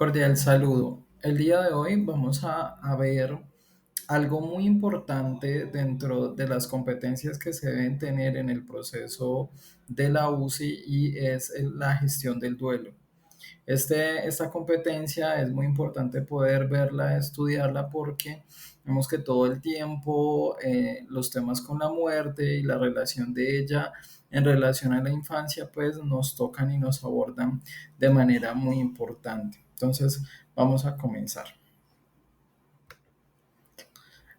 Cordial saludo. El día de hoy vamos a ver algo muy importante dentro de las competencias que se deben tener en el proceso de la UCI y es la gestión del duelo. Esta competencia es muy importante poder verla, estudiarla, porque vemos que todo el tiempo los temas con la muerte y la relación de ella en relación a la infancia pues nos tocan y nos abordan de manera muy importante. Entonces vamos a comenzar.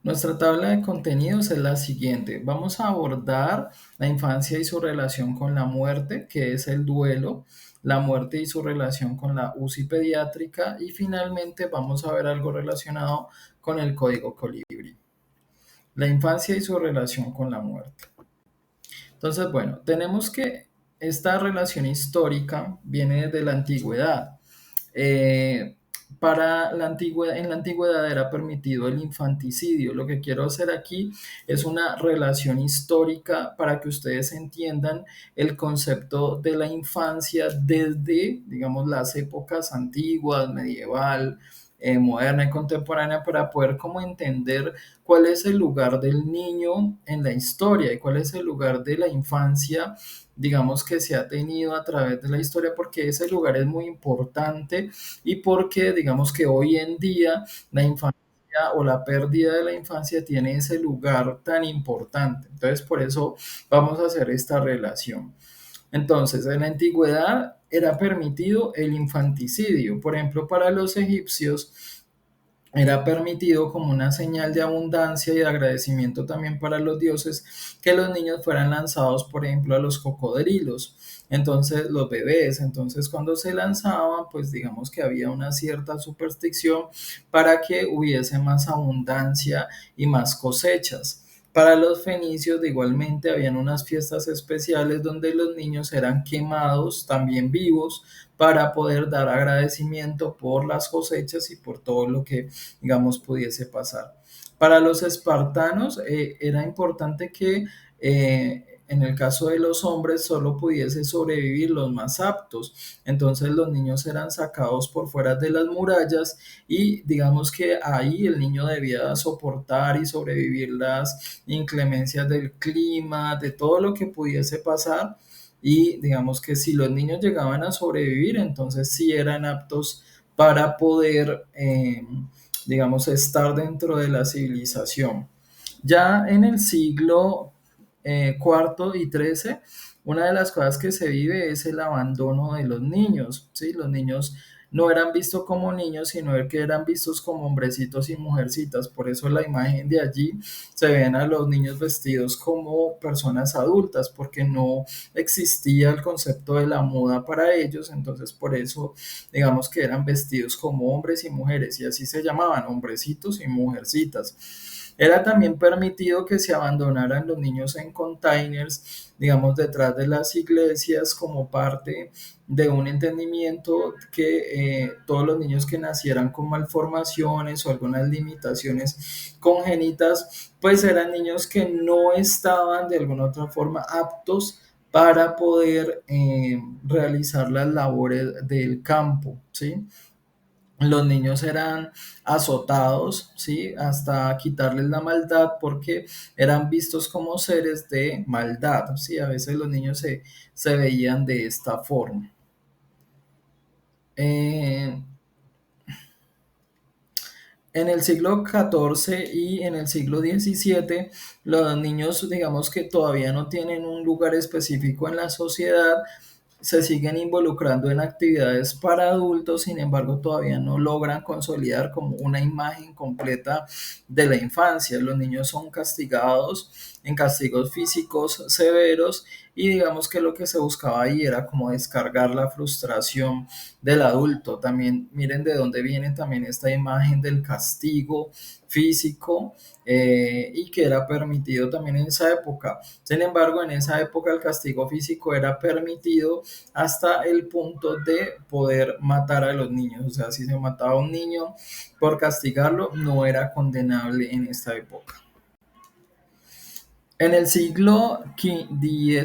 Nuestra tabla de contenidos es la siguiente. Vamos a abordar la infancia y su relación con la muerte, que es el duelo, la muerte y su relación con la UCI pediátrica, y finalmente vamos a ver algo relacionado con el código Colibri. La infancia y su relación con la muerte. Entonces, bueno, tenemos que esta relación histórica viene desde la antigüedad. Eh, en la antigüedad era permitido el infanticidio. Lo que quiero hacer aquí es una relación histórica para que ustedes entiendan el concepto de la infancia desde, digamos, las épocas antiguas, medieval, moderna y contemporánea, para poder como entender cuál es el lugar del niño en la historia y cuál es el lugar de la infancia, digamos, que se ha tenido a través de la historia, porque ese lugar es muy importante y porque digamos que hoy en día la infancia o la pérdida de la infancia tiene ese lugar tan importante. Entonces, por eso vamos a hacer esta relación. Entonces, en la antigüedad era permitido el infanticidio. Por ejemplo, para los egipcios era permitido, como una señal de abundancia y de agradecimiento también para los dioses, que los niños fueran lanzados, por ejemplo, a los cocodrilos. Entonces, los bebés, entonces cuando se lanzaban, pues digamos que había una cierta superstición para que hubiese más abundancia y más cosechas. Para los fenicios, de igualmente, habían unas fiestas especiales donde los niños eran quemados, también vivos, para poder dar agradecimiento por las cosechas y por todo lo que, digamos, pudiese pasar. Para los espartanos era importante que en el caso de los hombres solo pudiese sobrevivir los más aptos. Entonces los niños eran sacados por fuera de las murallas y digamos que ahí el niño debía soportar y sobrevivir las inclemencias del clima, de todo lo que pudiese pasar, y digamos que si los niños llegaban a sobrevivir, entonces sí eran aptos para poder, digamos, estar dentro de la civilización. Ya en el siglo cuarto y XIII, una de las cosas que se vive es el abandono de los niños, ¿sí? Los niños no eran vistos como niños, sino que eran vistos como hombrecitos y mujercitas. Por eso la imagen de allí se ven a los niños vestidos como personas adultas, porque no existía el concepto de la moda para ellos. Entonces por eso digamos que eran vestidos como hombres y mujeres, y así se llamaban, hombrecitos y mujercitas. Era también permitido que se abandonaran los niños en containers, digamos, detrás de las iglesias, como parte de un entendimiento que todos los niños que nacieran con malformaciones o algunas limitaciones congénitas, pues eran niños que no estaban de alguna otra forma aptos para poder realizar las labores del campo, ¿sí? Los niños eran azotados, ¿sí? Hasta quitarles la maldad, porque eran vistos como seres de maldad, ¿sí? A veces los niños se veían de esta forma. Eh, en el siglo XIV y en el siglo XVII, los niños, digamos que todavía no tienen un lugar específico en la sociedad, se siguen involucrando en actividades para adultos. Sin embargo, todavía no logran consolidar como una imagen completa de la infancia. Los niños son castigados en castigos físicos severos, y digamos que lo que se buscaba ahí era como descargar la frustración del adulto. También miren de dónde viene también esta imagen del castigo físico, y que era permitido también en esa época. Sin embargo, en esa época el castigo físico era permitido hasta el punto de poder matar a los niños. O sea, si se mataba a un niño por castigarlo, no era condenable en esta época. En el siglo XVII y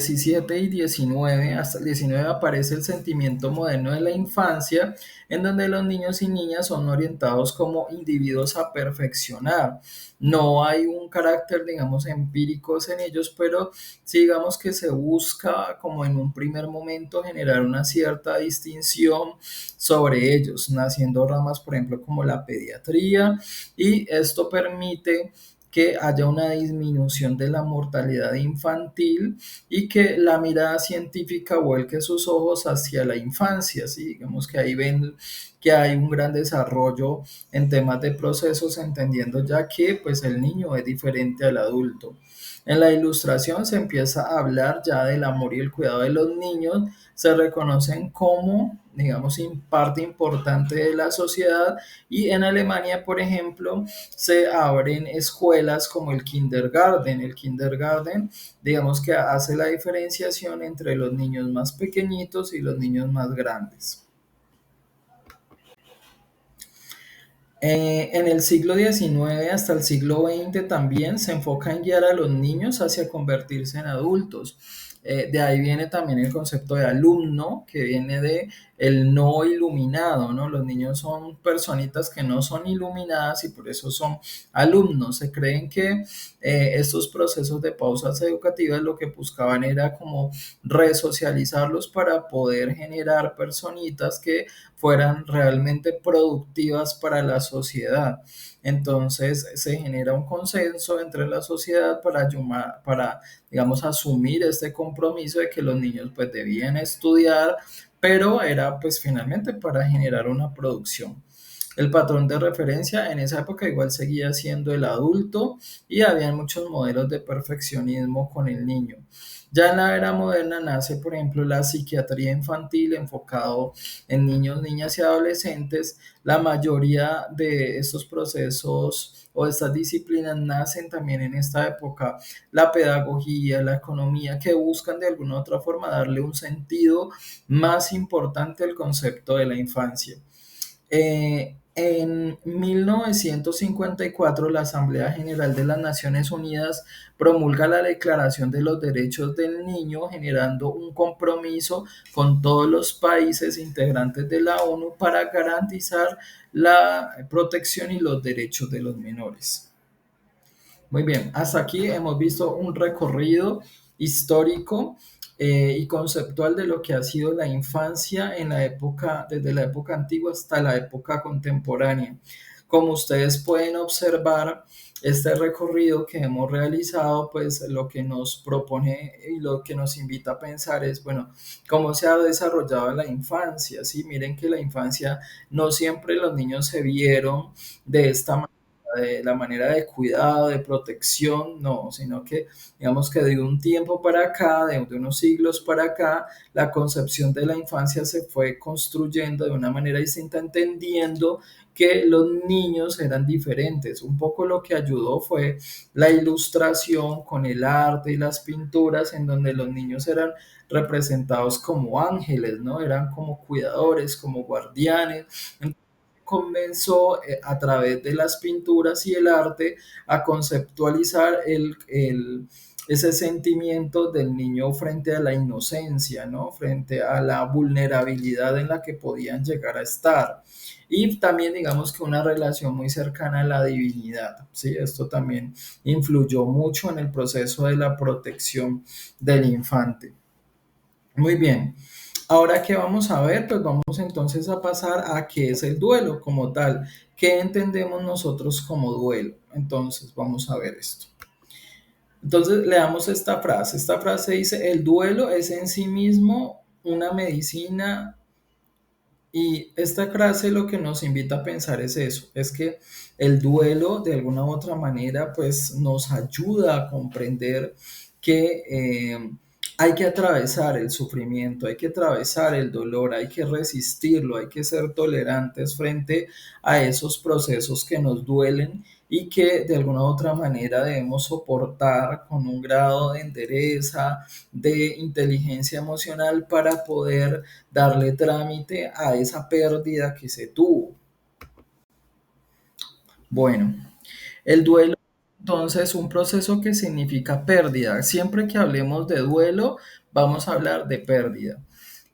XIX, hasta el XIX, aparece el sentimiento moderno de la infancia, en donde los niños y niñas son orientados como individuos a perfeccionar. No hay un carácter, digamos, empírico en ellos, pero sí digamos que se busca como en un primer momento generar una cierta distinción sobre ellos, naciendo ramas, por ejemplo, como la pediatría, y esto permite que haya una disminución de la mortalidad infantil y que la mirada científica vuelque sus ojos hacia la infancia, ¿sí? Digamos que ahí ven que hay un gran desarrollo en temas de procesos, entendiendo ya que pues el niño es diferente al adulto. En la ilustración se empieza a hablar ya del amor y el cuidado de los niños, se reconocen como, digamos, parte importante de la sociedad, y en Alemania, por ejemplo, se abren escuelas como el kindergarten. El kindergarten, digamos que hace la diferenciación entre los niños más pequeñitos y los niños más grandes. En el siglo XIX hasta el siglo XX también se enfoca en guiar a los niños hacia convertirse en adultos. De ahí viene también el concepto de alumno, que viene de el no iluminado, ¿no? Los niños son personitas que no son iluminadas y por eso son alumnos. Se creen que estos procesos de pausas educativas lo que buscaban era como resocializarlos para poder generar personitas que fueran realmente productivas para la sociedad. Entonces se genera un consenso entre la sociedad para, digamos, asumir este compromiso de que los niños pues debían estudiar, pero era pues finalmente para generar una producción. El patrón de referencia en esa época igual seguía siendo el adulto y había muchos modelos de perfeccionismo con el niño. Ya en la era moderna nace, por ejemplo, la psiquiatría infantil enfocado en niños, niñas y adolescentes. La mayoría de estos procesos o estas disciplinas nacen también en esta época. La pedagogía, la economía, que buscan de alguna u otra forma darle un sentido más importante al concepto de la infancia. En 1954, la Asamblea General de las Naciones Unidas promulga la Declaración de los Derechos del Niño, generando un compromiso con todos los países integrantes de la ONU para garantizar la protección y los derechos de los menores. Muy bien, hasta aquí hemos visto un recorrido histórico y conceptual de lo que ha sido la infancia en la época, desde la época antigua hasta la época contemporánea. Como ustedes pueden observar, este recorrido que hemos realizado, pues lo que nos propone y lo que nos invita a pensar es, bueno, cómo se ha desarrollado la infancia, ¿sí? Miren que la infancia no siempre los niños se vieron de esta manera, de la manera de cuidado, de protección, no, sino que digamos que de un tiempo para acá, de unos siglos para acá, la concepción de la infancia se fue construyendo de una manera distinta, entendiendo que los niños eran diferentes. Un poco lo que ayudó fue la ilustración con el arte y las pinturas, en donde los niños eran representados como ángeles, ¿no? Eran como cuidadores, como guardianes. Comenzó a través de las pinturas y el arte a conceptualizar ese sentimiento del niño frente a la inocencia, ¿no? Frente a la vulnerabilidad en la que podían llegar a estar. Y también digamos que una relación muy cercana a la divinidad, ¿sí? Esto también influyó mucho en el proceso de la protección del infante. Muy bien. Ahora, ¿qué vamos a ver? Pues vamos entonces a pasar a qué es el duelo como tal. ¿Qué entendemos nosotros como duelo? Entonces, vamos a ver esto. Entonces, leamos esta frase. Esta frase dice, el duelo es en sí mismo una medicina, y esta frase lo que nos invita a pensar es eso, es que el duelo de alguna u otra manera pues nos ayuda a comprender que hay que atravesar el sufrimiento, hay que atravesar el dolor, hay que resistirlo, hay que ser tolerantes frente a esos procesos que nos duelen y que de alguna u otra manera debemos soportar con un grado de entereza, de inteligencia emocional para poder darle trámite a esa pérdida que se tuvo. Bueno, el duelo. Entonces, un proceso que significa pérdida. Siempre que hablemos de duelo, vamos a hablar de pérdida,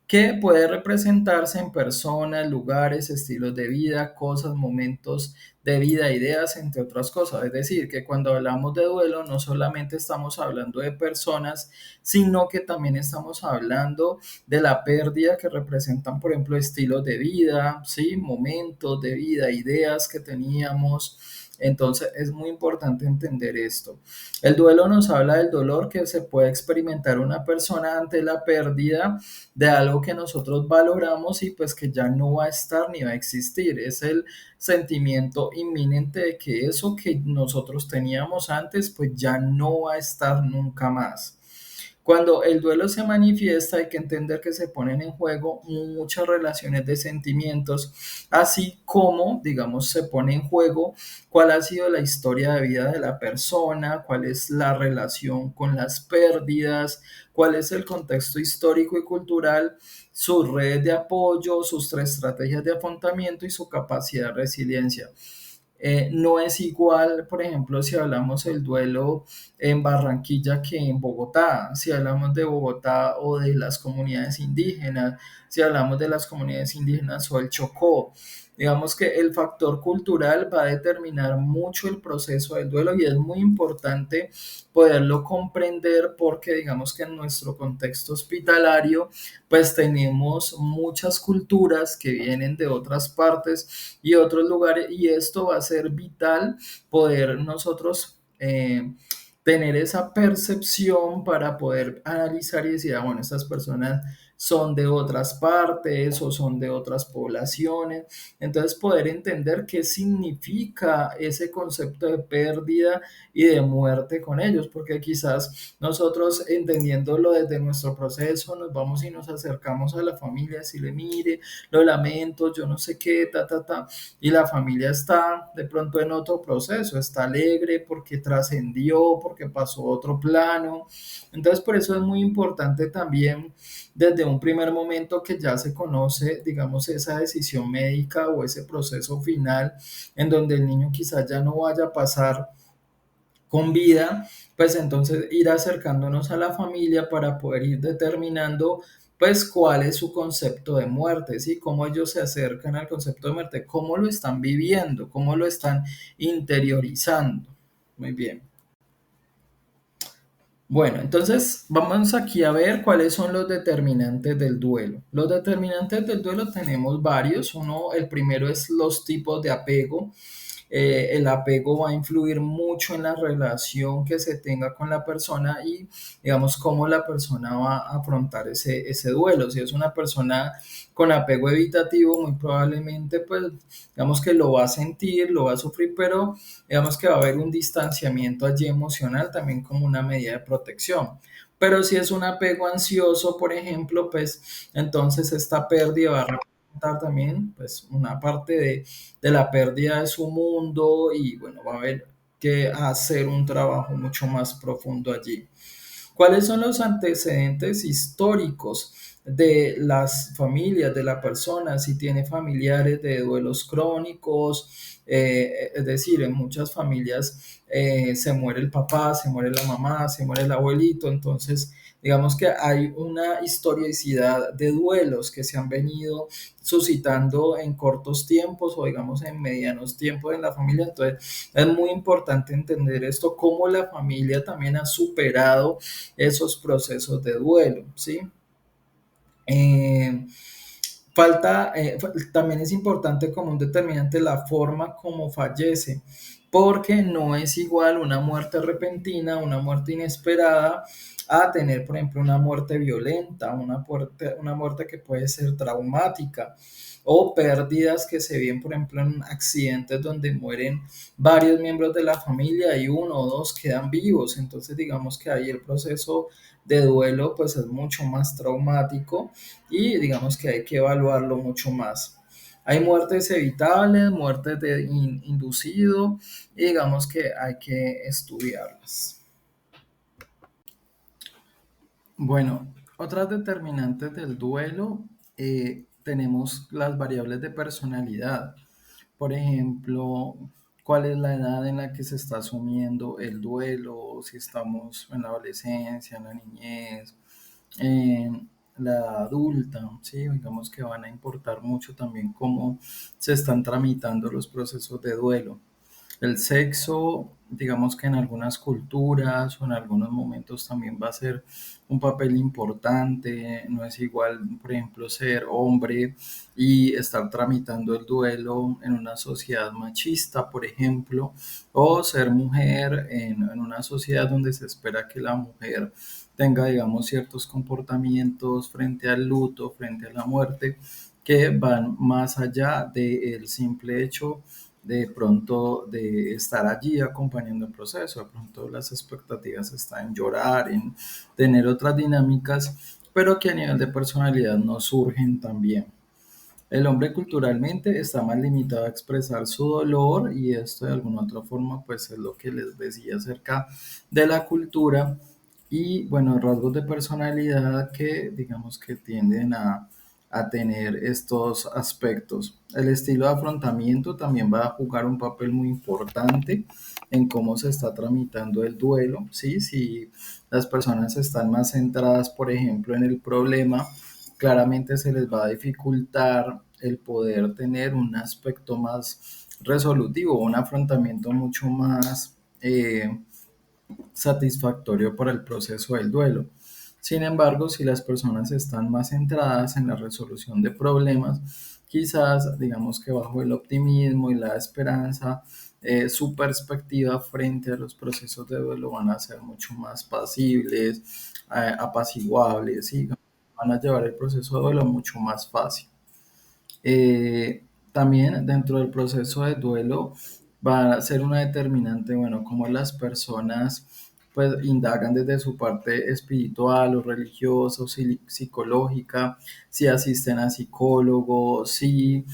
que puede representarse en personas, lugares, estilos de vida, cosas, momentos de vida, ideas, entre otras cosas. Es decir, que cuando hablamos de duelo no solamente estamos hablando de personas, sino que también estamos hablando de la pérdida que representan, por ejemplo, estilos de vida, ¿sí? Momentos de vida, ideas que teníamos. Entonces es muy importante entender esto. El duelo nos habla del dolor que se puede experimentar una persona ante la pérdida de algo que nosotros valoramos y pues que ya no va a estar ni va a existir. Es el sentimiento inminente de que eso que nosotros teníamos antes pues ya no va a estar nunca más. Cuando el duelo se manifiesta hay que entender que se ponen en juego muchas relaciones de sentimientos, así como, digamos, se pone en juego cuál ha sido la historia de vida de la persona, cuál es la relación con las pérdidas, cuál es el contexto histórico y cultural, sus redes de apoyo, sus estrategias de afrontamiento y su capacidad de resiliencia. No es igual, por ejemplo, si hablamos del duelo en Barranquilla que en Bogotá, si hablamos de Bogotá o de las comunidades indígenas, si hablamos de las comunidades indígenas o el Chocó. Digamos que el factor cultural va a determinar mucho el proceso del duelo y es muy importante poderlo comprender porque digamos que en nuestro contexto hospitalario pues tenemos muchas culturas que vienen de otras partes y otros lugares y esto va a ser vital poder nosotros tener esa percepción para poder analizar y decir, ah, bueno, estas personas son de otras partes o son de otras poblaciones. Entonces, poder entender qué significa ese concepto de pérdida y de muerte con ellos, porque quizás nosotros entendiéndolo desde nuestro proceso, nos vamos y nos acercamos a la familia, si le mire, lo lamento, yo no sé qué, y la familia está de pronto en otro proceso, está alegre porque trascendió, porque pasó a otro plano. Entonces, por eso es muy importante también desde un primer momento que ya se conoce, digamos, esa decisión médica o ese proceso final en donde el niño quizás ya no vaya a pasar con vida, pues entonces ir acercándonos a la familia para poder ir determinando pues cuál es su concepto de muerte, ¿sí? Cómo ellos se acercan al concepto de muerte, cómo lo están viviendo, cómo lo están interiorizando. Muy bien. Bueno, entonces vamos aquí a ver cuáles son los determinantes del duelo. Los determinantes del duelo tenemos varios. Uno, el primero es los tipos de apego. El apego va a influir mucho en la relación que se tenga con la persona y digamos cómo la persona va a afrontar ese duelo. Si es una persona con apego evitativo, muy probablemente pues digamos que lo va a sentir, lo va a sufrir, pero digamos que va a haber un distanciamiento allí emocional también como una medida de protección. Pero si es un apego ansioso, por ejemplo, pues entonces esta pérdida va a representar también pues una parte de la pérdida de su mundo y bueno, va a haber que hacer un trabajo mucho más profundo allí. ¿Cuáles son los antecedentes históricos de las familias, de la persona? Si tiene familiares de duelos crónicos, es decir, en muchas familias se muere el papá, se muere la mamá, se muere el abuelito, entonces digamos que hay una historicidad de duelos que se han venido suscitando en cortos tiempos o digamos en medianos tiempos en la familia, entonces es muy importante entender esto, cómo la familia también ha superado esos procesos de duelo, ¿sí? Eh, también es importante como un determinante la forma como fallece, porque no es igual una muerte repentina, una muerte inesperada, a tener, por ejemplo, una muerte violenta, una muerte que puede ser traumática o pérdidas que se ven, por ejemplo, en accidentes donde mueren varios miembros de la familia y uno o dos quedan vivos. Entonces, digamos que ahí el proceso de duelo pues es mucho más traumático y digamos que hay que evaluarlo mucho más. Hay muertes evitables, muertes de inducido y digamos que hay que estudiarlas. Bueno, otras determinantes del duelo, tenemos las variables de personalidad. Por ejemplo, cuál es la edad en la que se está asumiendo el duelo, si estamos en la adolescencia, en la niñez, en la edad adulta, ¿sí? Digamos que van a importar mucho también cómo se están tramitando los procesos de duelo. El sexo, digamos que en algunas culturas o en algunos momentos también va a ser un papel importante. No es igual, por ejemplo, ser hombre y estar tramitando el duelo en una sociedad machista, por ejemplo, o ser mujer en una sociedad donde se espera que la mujer tenga, digamos, ciertos comportamientos frente al luto, frente a la muerte, que van más allá del simple hecho de pronto de estar allí acompañando el proceso. De pronto las expectativas están en llorar, en tener otras dinámicas, pero que a nivel de personalidad no surgen también. El hombre culturalmente está más limitado a expresar su dolor y esto de alguna otra forma pues es lo que les decía acerca de la cultura y bueno, rasgos de personalidad que digamos que tienden a tener estos aspectos. El estilo de afrontamiento también va a jugar un papel muy importante en cómo se está tramitando el duelo, ¿sí? Si las personas están más centradas, por ejemplo, en el problema, claramente se les va a dificultar el poder tener un aspecto más resolutivo, un afrontamiento mucho más satisfactorio para el proceso del duelo. Sin embargo, si las personas están más centradas en la resolución de problemas, quizás digamos que bajo el optimismo y la esperanza, su perspectiva frente a los procesos de duelo van a ser mucho más pasibles, apaciguables, y van a llevar el proceso de duelo mucho más fácil. También dentro del proceso de duelo va a ser una determinante, bueno, cómo las personas pues indagan desde su parte espiritual o religiosa o psicológica, si asisten a psicólogos, si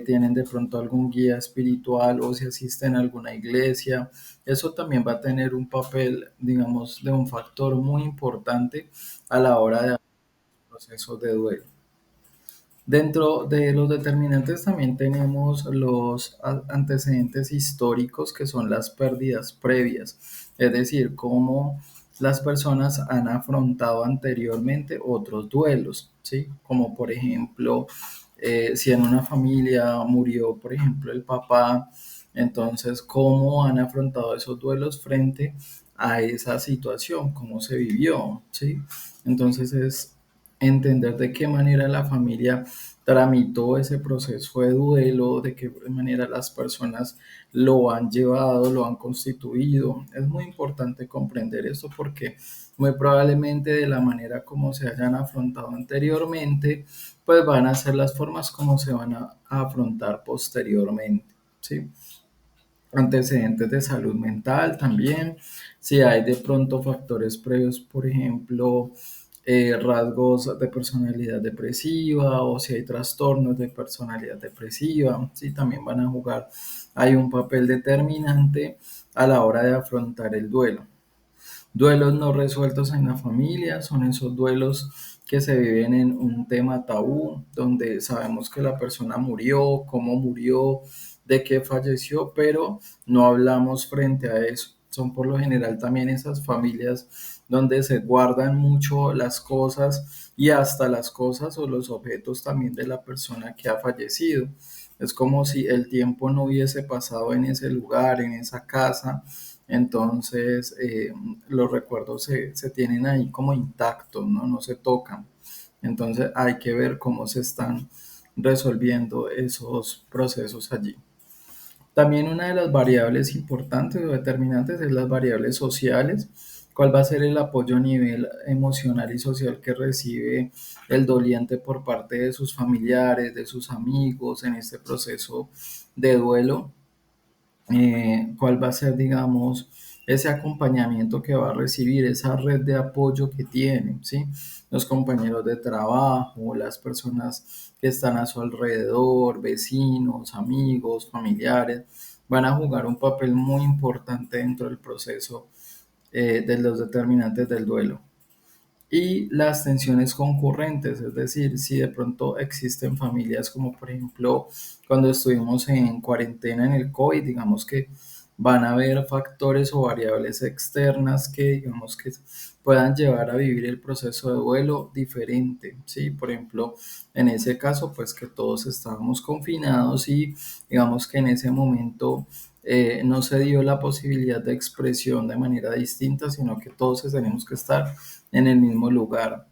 tienen de pronto algún guía espiritual o si asisten a alguna iglesia. Eso también va a tener un papel, digamos, de un factor muy importante a la hora de hacer procesos de duelo. Dentro de los determinantes también tenemos los antecedentes históricos que son las pérdidas previas, es decir, cómo las personas han afrontado anteriormente otros duelos, ¿sí? Como por ejemplo, si en una familia murió, por ejemplo, el papá, entonces cómo han afrontado esos duelos frente a esa situación, cómo se vivió, ¿sí? Entonces es entender de qué manera la familia tramitó ese proceso de duelo, de qué manera las personas lo han llevado, lo han constituido. Es muy importante comprender esto porque muy probablemente de la manera como se hayan afrontado anteriormente, pues van a ser las formas como se van a afrontar posteriormente, ¿sí? Antecedentes de salud mental también, si hay de pronto factores previos, por ejemplo, rasgos de personalidad depresiva o si hay trastornos de personalidad depresiva, sí, también van a jugar, hay un papel determinante a la hora de afrontar el duelo. Duelos no resueltos en la familia son esos duelos que se viven en un tema tabú, donde sabemos que la persona murió, cómo murió, de qué falleció, pero no hablamos frente a eso. Son por lo general también esas familias donde se guardan mucho las cosas y hasta las cosas o los objetos también de la persona que ha fallecido. Es como si el tiempo no hubiese pasado en ese lugar, en esa casa, entonces los recuerdos se tienen ahí como intactos, ¿no? No se tocan. Entonces hay que ver cómo se están resolviendo esos procesos allí. También una de las variables importantes o determinantes es las variables sociales. ¿Cuál va a ser el apoyo a nivel emocional y social que recibe el doliente por parte de sus familiares, de sus amigos en este proceso de duelo? ¿Cuál va a ser, digamos, ese acompañamiento que va a recibir, esa red de apoyo que tiene, ¿sí? Los compañeros de trabajo, las personas que están a su alrededor, vecinos, amigos, familiares, van a jugar un papel muy importante dentro del proceso de los determinantes del duelo. y las tensiones concurrentes, es decir, si de pronto existen familias como por ejemplo cuando estuvimos en cuarentena en el COVID, digamos que van a haber factores o variables externas que digamos que puedan llevar a vivir el proceso de duelo diferente, ¿sí? Por ejemplo, en ese caso, pues que todos estábamos confinados y digamos que en ese momento no se dio la posibilidad de expresión de manera distinta, sino que todos tenemos que estar en el mismo lugar.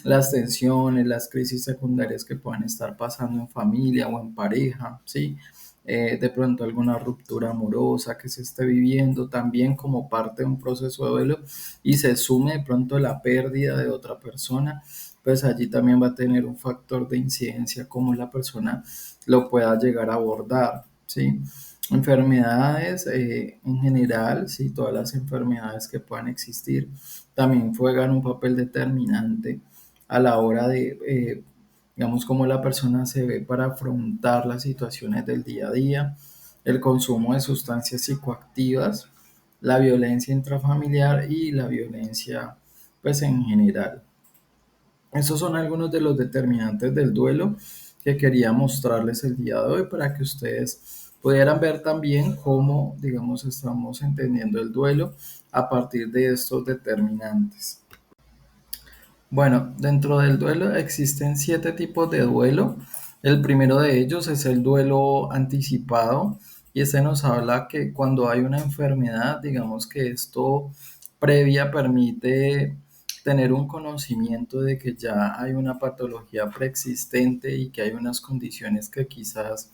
Las tensiones, las crisis secundarias que puedan estar pasando en familia o en pareja, ¿sí? De pronto alguna ruptura amorosa que se esté viviendo también como parte de un proceso de duelo y se sume de pronto la pérdida de otra persona, pues allí también va a tener un factor de incidencia como la persona lo pueda llegar a abordar, ¿sí? Enfermedades en general, sí, todas las enfermedades que puedan existir también juegan un papel determinante a la hora de, digamos, cómo la persona se ve para afrontar las situaciones del día a día, el consumo de sustancias psicoactivas, la violencia intrafamiliar y la violencia, pues en general. Estos son algunos de los determinantes del duelo que quería mostrarles el día de hoy para que ustedes pudieran ver también cómo, digamos, estamos entendiendo el duelo a partir de estos determinantes. Bueno, dentro del duelo existen 7 tipos de duelo. El primero de ellos es el duelo anticipado y este nos habla que cuando hay una enfermedad, digamos que esto previa permite tener un conocimiento de que ya hay una patología preexistente y que hay unas condiciones que quizás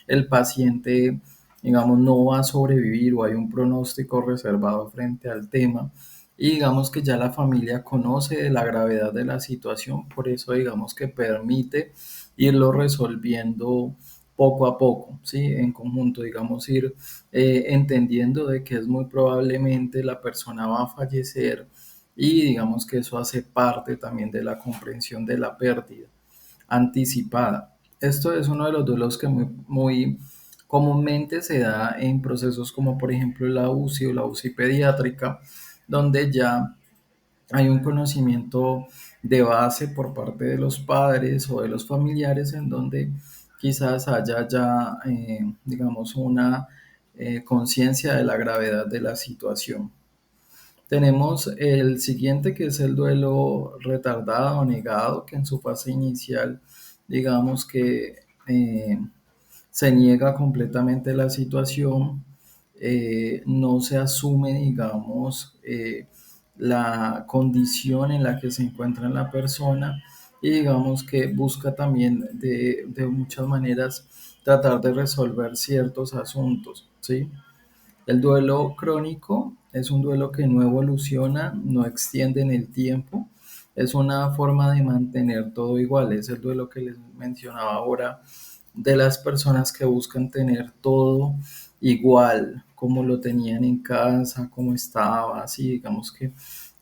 el paciente, digamos, no va a sobrevivir o hay un pronóstico reservado frente al tema y digamos que ya la familia conoce de la gravedad de la situación, por eso digamos que permite irlo resolviendo poco a poco, ¿sí? En conjunto, digamos, ir entendiendo de que es muy probablemente la persona va a fallecer y digamos que eso hace parte también de la comprensión de la pérdida anticipada. Esto es uno de los duelos que muy comúnmente se da en procesos como por ejemplo la UCI o la UCI pediátrica, donde ya hay un conocimiento de base por parte de los padres o de los familiares en donde quizás haya ya, digamos, una conciencia de la gravedad de la situación. Tenemos el siguiente que es el duelo retardado o negado, que en su fase inicial, digamos que se niega completamente la situación, no se asume, digamos, la condición en la que se encuentra la persona y digamos que busca también de muchas maneras tratar de resolver ciertos asuntos, ¿sí? El duelo crónico es un duelo que no evoluciona, no extiende en el tiempo, es una forma de mantener todo igual, es el duelo que les mencionaba ahora de las personas que buscan tener todo igual, como lo tenían en casa, como estaba, así digamos que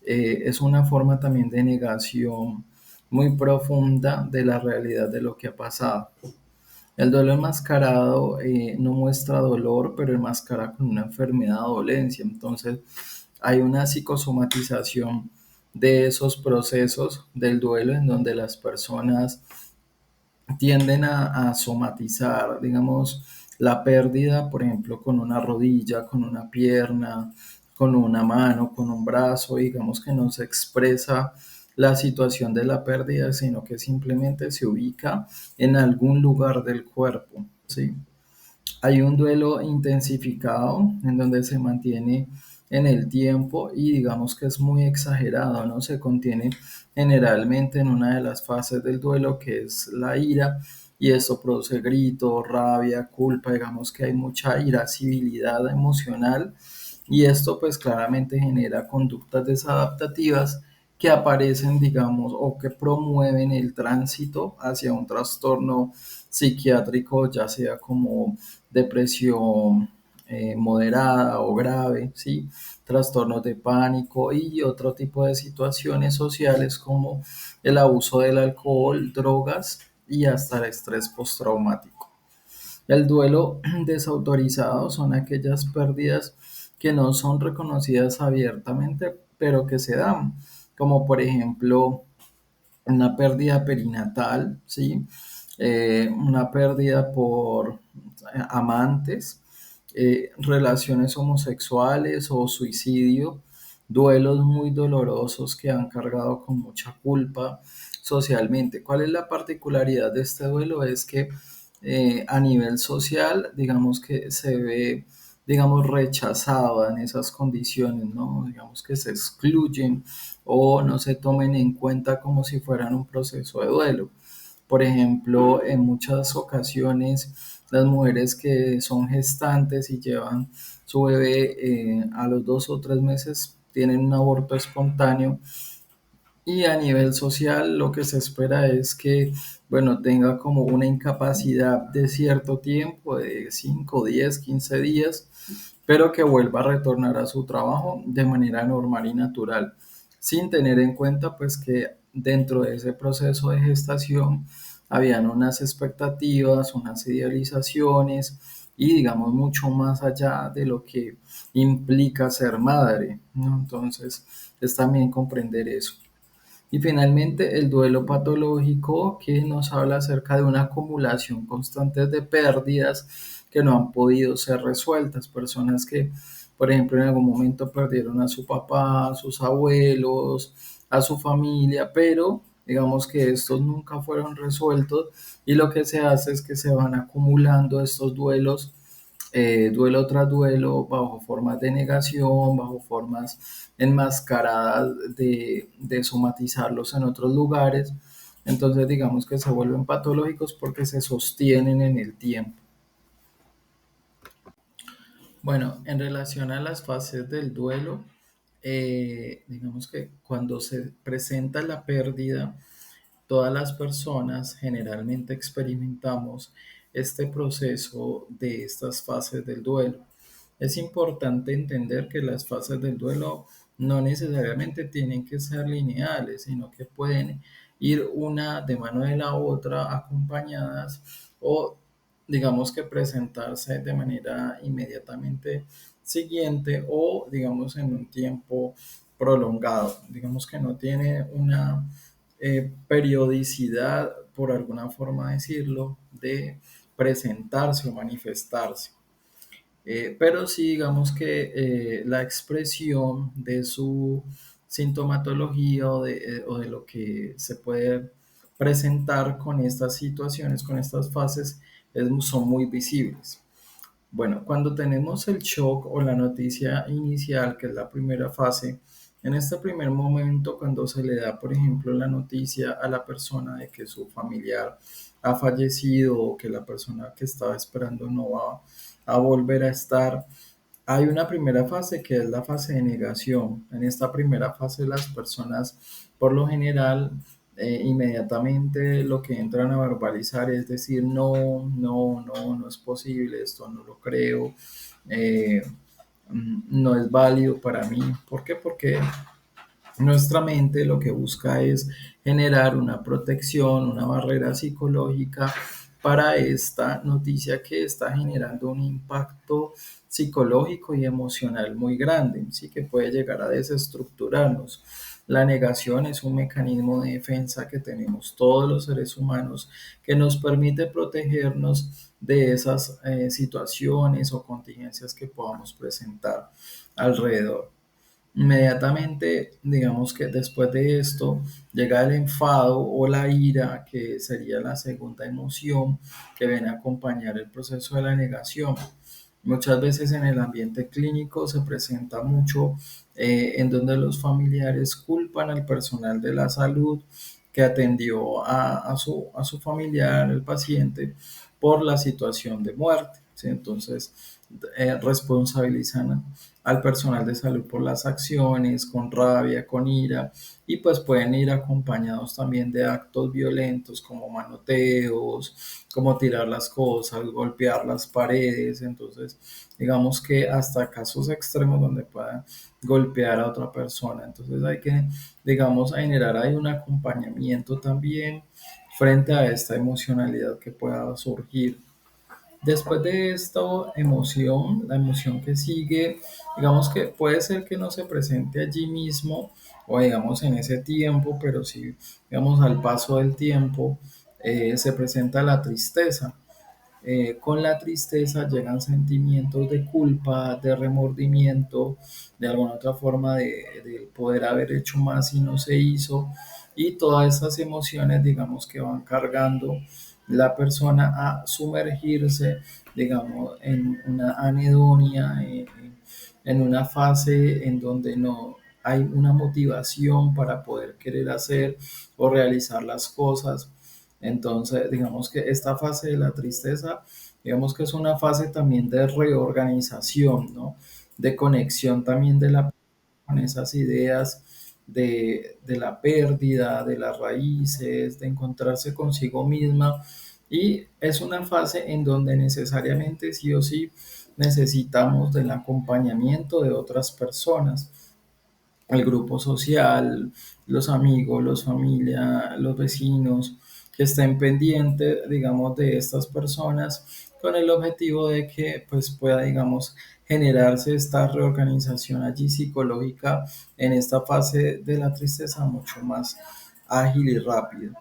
es una forma también de negación muy profunda de la realidad de lo que ha pasado. El duelo enmascarado no muestra dolor, pero enmascara con una enfermedad o dolencia. Entonces, hay una psicosomatización de esos procesos del duelo en donde las personas tienden a somatizar, digamos, la pérdida, por ejemplo, con una rodilla, con una pierna, con una mano, con un brazo, digamos que no se expresa la situación de la pérdida, sino que simplemente se ubica en algún lugar del cuerpo, ¿sí? Hay un duelo intensificado en donde se mantiene en el tiempo y digamos que es muy exagerado, ¿no? Se contiene generalmente en una de las fases del duelo que es la ira y esto produce grito, rabia, culpa, digamos que hay mucha irascibilidad emocional y esto pues claramente genera conductas desadaptativas que aparecen, digamos, o que promueven el tránsito hacia un trastorno psiquiátrico, ya sea como depresión moderada o grave, ¿sí? Trastornos de pánico y otro tipo de situaciones sociales como el abuso del alcohol, drogas y hasta el estrés postraumático. El duelo desautorizado son aquellas pérdidas que no son reconocidas abiertamente, pero que se dan. como por ejemplo una pérdida perinatal, ¿sí? Una pérdida por amantes, relaciones homosexuales o suicidio, duelos muy dolorosos que han cargado con mucha culpa socialmente. ¿Cuál es la particularidad de este duelo? Es que a nivel social, digamos que se ve, digamos, rechazado en esas condiciones, ¿no? Digamos que se excluyen o no se tomen en cuenta como si fueran un proceso de duelo. Por ejemplo, en muchas ocasiones las mujeres que son gestantes y llevan su bebé a los 2 o 3 meses tienen un aborto espontáneo y a nivel social lo que se espera es que, bueno, tenga como una incapacidad de cierto tiempo, de 5, 10, 15 días, pero que vuelva a retornar a su trabajo de manera normal y natural, sin tener en cuenta pues que dentro de ese proceso de gestación habían unas expectativas, unas idealizaciones y digamos mucho más allá de lo que implica ser madre, ¿no? Entonces es también comprender eso. Y finalmente, el duelo patológico, que nos habla acerca de una acumulación constante de pérdidas que no han podido ser resueltas. Personas que, por ejemplo, en algún momento perdieron a su papá, a sus abuelos, a su familia, pero digamos que estos nunca fueron resueltos y lo que se hace es que se van acumulando estos duelos, duelo tras duelo, bajo formas de negación, bajo formas enmascaradas de somatizarlos en otros lugares. Entonces digamos que se vuelven patológicos porque se sostienen en el tiempo. Bueno, en relación a las fases del duelo, digamos que cuando se presenta la pérdida, todas las personas generalmente experimentamos este proceso de estas fases del duelo. Es importante entender que las fases del duelo no necesariamente tienen que ser lineales, sino que pueden ir una de mano de la otra acompañadas o digamos que presentarse de manera inmediatamente siguiente o digamos en un tiempo prolongado. Digamos que no tiene una periodicidad, por alguna forma decirlo, de presentarse o manifestarse. Pero sí, digamos que la expresión de su sintomatología o de lo que se puede presentar con estas situaciones, con estas fases, son muy visibles. Bueno, cuando tenemos el shock o la noticia inicial, que es la primera fase, en este primer momento, cuando se le da, por ejemplo, la noticia a la persona de que su familiar ha fallecido o que la persona que estaba esperando no va a volver a estar, hay una primera fase que es la fase de negación. En esta primera fase las personas por lo general inmediatamente lo que entran a verbalizar es decir, no, no, no, no es posible, esto no lo creo, eh, no es válido para mí. ¿Por qué? Porque nuestra mente lo que busca es generar una protección, una barrera psicológica para esta noticia que está generando un impacto psicológico y emocional muy grande, sí que puede llegar a desestructurarnos. La negación es un mecanismo de defensa que tenemos todos los seres humanos que nos permite protegernos de esas situaciones o contingencias que podamos presentar alrededor. Inmediatamente, digamos que después de esto llega el enfado o la ira, que sería la segunda emoción que viene a acompañar el proceso de la negación. Muchas veces en el ambiente clínico se presenta mucho en donde los familiares culpan al personal de la salud que atendió a su familiar, el paciente, por la situación de muerte, ¿sí? Entonces, responsabilizan al personal de salud por las acciones, con rabia, con ira, y pues pueden ir acompañados también de actos violentos como manoteos, como tirar las cosas, golpear las paredes. Entonces digamos que hasta casos extremos donde puedan golpear a otra persona. Entonces hay que, digamos, generar ahí un acompañamiento también frente a esta emocionalidad que pueda surgir. Después de esta emoción, la emoción que sigue, digamos que puede ser que no se presente allí mismo o digamos en ese tiempo, pero si digamos al paso del tiempo se presenta la tristeza. Con la tristeza llegan sentimientos de culpa, de remordimiento, de alguna otra forma de poder haber hecho más y no se hizo. Y todas esas emociones, digamos, que van cargando la persona a sumergirse, digamos, en una anedonia, en una fase en donde no hay una motivación para poder querer hacer o realizar las cosas. Entonces, digamos que esta fase de la tristeza, digamos que es una fase también de reorganización, ¿no? De conexión también de la con esas ideas de la pérdida, de las raíces, de encontrarse consigo misma. Y es una fase en donde necesariamente sí o sí necesitamos del acompañamiento de otras personas, el grupo social, los amigos, los familia, los vecinos, que estén pendientes, digamos, de estas personas con el objetivo de que pues pueda, digamos, generarse esta reorganización allí psicológica en esta fase de la tristeza mucho más ágil y rápido.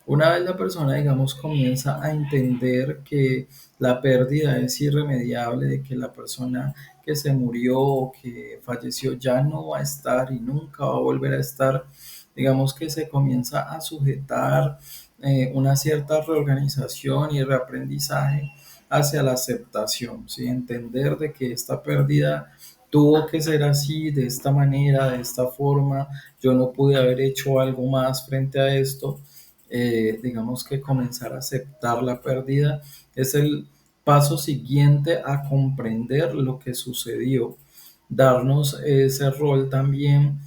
Una vez la persona, digamos, comienza a entender que la pérdida es irremediable, de que la persona que se murió o que falleció ya no va a estar y nunca va a volver a estar, digamos que se comienza a sujetar una cierta reorganización y reaprendizaje hacia la aceptación, ¿sí? Entender de que esta pérdida tuvo que ser así, de esta manera, de esta forma, yo no pude haber hecho algo más frente a esto. Digamos que comenzar a aceptar la pérdida es el paso siguiente a comprender lo que sucedió, darnos ese rol también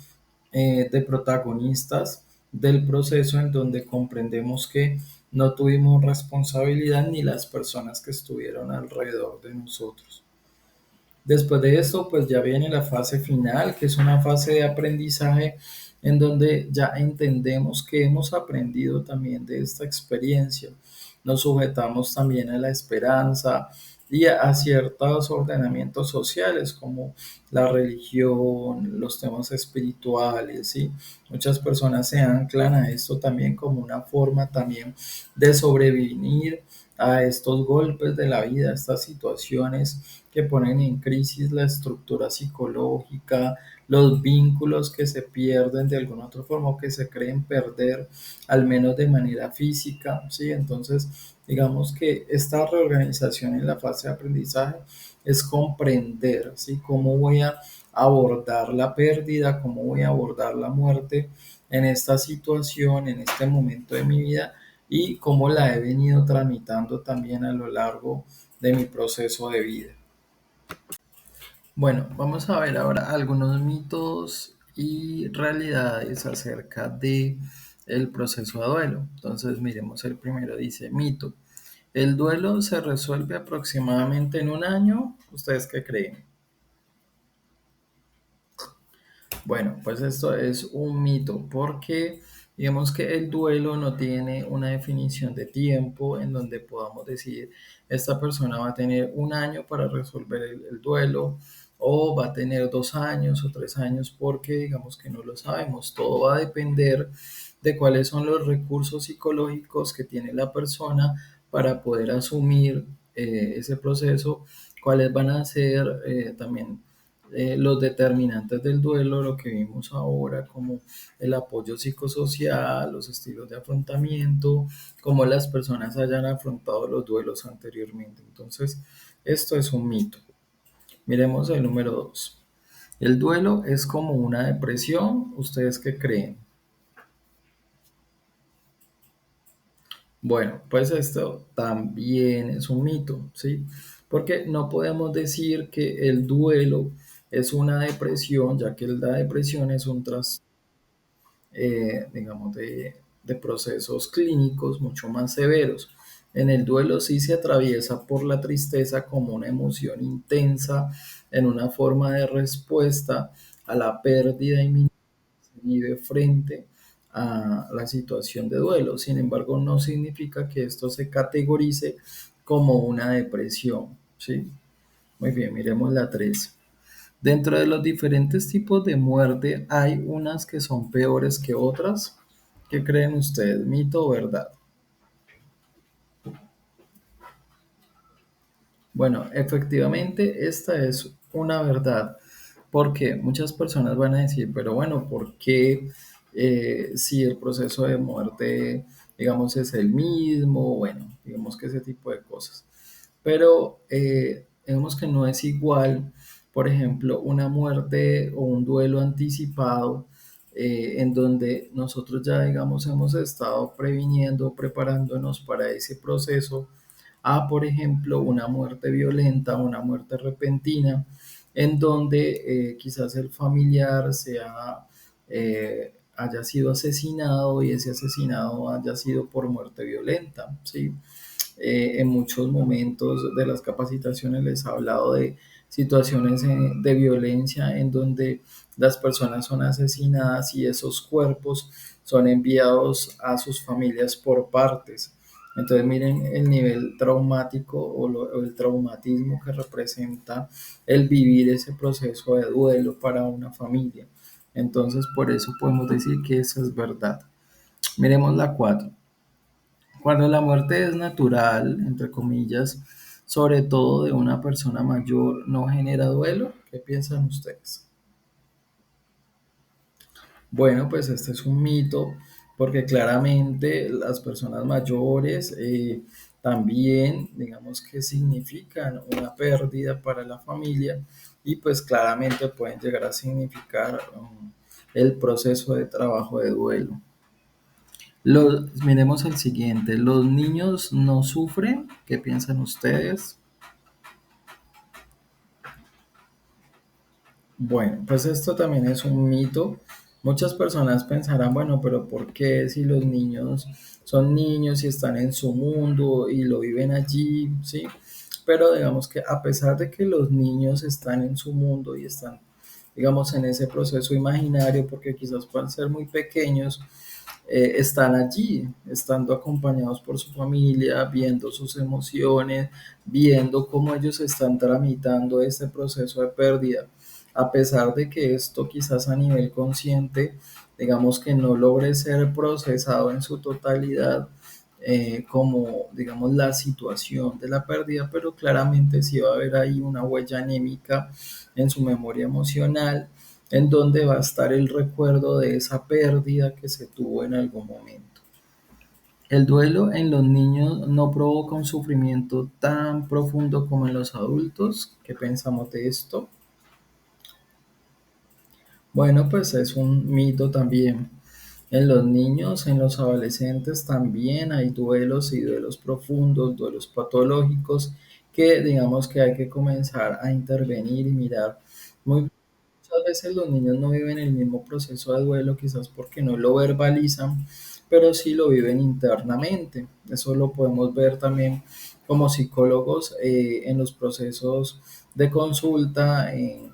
de protagonistas del proceso en donde comprendemos que no tuvimos responsabilidad ni las personas que estuvieron alrededor de nosotros. Después de esto, pues ya viene la fase final, que es una fase de aprendizaje en donde ya entendemos que hemos aprendido también de esta experiencia. Nos sujetamos también a la esperanza y a ciertos ordenamientos sociales como la religión, los temas espirituales, ¿sí? Muchas personas se anclan a esto también como una forma también de sobrevivir a estos golpes de la vida, estas situaciones que ponen en crisis la estructura psicológica, los vínculos que se pierden de alguna otra forma o que se creen perder, al menos de manera física, ¿sí? Entonces, digamos que esta reorganización en la fase de aprendizaje es comprender, ¿sí? Cómo voy a abordar la pérdida, cómo voy a abordar la muerte en esta situación, en este momento de mi vida y cómo la he venido tramitando también a lo largo de mi proceso de vida. Bueno, vamos a ver ahora algunos mitos y realidades acerca de el proceso de duelo. Entonces, miremos el primero, dice mito. ¿El duelo se resuelve aproximadamente en un año? ¿Ustedes qué creen? Bueno, pues esto es un mito porque digamos que el duelo no tiene una definición de tiempo en donde podamos decir esta persona va a tener un año para resolver el duelo o va a tener 2 años o 3 años porque digamos que no lo sabemos. Todo va a depender de cuáles son los recursos psicológicos que tiene la persona para poder asumir ese proceso, cuáles van a ser también los determinantes del duelo, lo que vimos ahora, como el apoyo psicosocial, los estilos de afrontamiento, cómo las personas hayan afrontado los duelos anteriormente. Entonces, esto es un mito. Miremos el número 2. El duelo es como una depresión. ¿Ustedes qué creen? Bueno, pues esto también es un mito, ¿sí? Porque no podemos decir que el duelo es una depresión, ya que la depresión es un trastorno digamos, de procesos clínicos mucho más severos. En el duelo sí se atraviesa por la tristeza como una emoción intensa, en una forma de respuesta a la pérdida inminente que se vive frente a la situación de duelo. Sin embargo, no significa que esto se categorice como una depresión, ¿sí? Muy bien, miremos la 3. Dentro de los diferentes tipos de muerte hay unas que son peores que otras. ¿Qué creen ustedes? ¿Mito o verdad? Bueno, efectivamente, esta es una verdad, porque muchas personas van a decir, pero bueno, ¿por qué si el proceso de muerte, digamos, es el mismo? Bueno, digamos que ese tipo de cosas. Pero digamos que no es igual, por ejemplo, una muerte o un duelo anticipado en donde nosotros ya, digamos, hemos estado previniendo, preparándonos para ese proceso a, por ejemplo, una muerte violenta, una muerte repentina, en donde quizás el familiar haya sido asesinado y ese asesinado haya sido por muerte violenta, ¿sí? En muchos momentos de las capacitaciones les he hablado de situaciones de violencia en donde las personas son asesinadas y esos cuerpos son enviados a sus familias por partes. Entonces miren el nivel traumático o el traumatismo que representa el vivir ese proceso de duelo para una familia. Entonces por eso podemos decir que eso es verdad. Miremos la 4. Cuando la muerte es natural, entre comillas, sobre todo de una persona mayor, no genera duelo. ¿Qué piensan ustedes? Bueno, pues este es un mito, porque claramente las personas mayores también, digamos que significan una pérdida para la familia y pues claramente pueden llegar a significar el proceso de trabajo de duelo. Miremos el siguiente, ¿los niños no sufren? ¿Qué piensan ustedes? Bueno, pues esto también es un mito. Muchas personas pensarán, bueno, pero ¿por qué si los niños son niños y están en su mundo y lo viven allí? ¿Sí? Pero digamos que a pesar de que los niños están en su mundo y están, digamos, en ese proceso imaginario, porque quizás puedan ser muy pequeños, están allí, estando acompañados por su familia, viendo sus emociones, viendo cómo ellos están tramitando este proceso de pérdida. A pesar de que esto quizás a nivel consciente, digamos que no logre ser procesado en su totalidad, como, digamos, la situación de la pérdida, pero claramente sí va a haber ahí una huella anémica en su memoria emocional en donde va a estar el recuerdo de esa pérdida que se tuvo en algún momento. El duelo en los niños no provoca un sufrimiento tan profundo como en los adultos. ¿Qué pensamos de esto? Bueno, pues es un mito también. En los niños, en los adolescentes también hay duelos y duelos profundos, duelos patológicos que digamos que hay que comenzar a intervenir y mirar muy. Muchas veces los niños no viven el mismo proceso de duelo, quizás porque no lo verbalizan, pero sí lo viven internamente. Eso lo podemos ver también como psicólogos en los procesos de consulta, en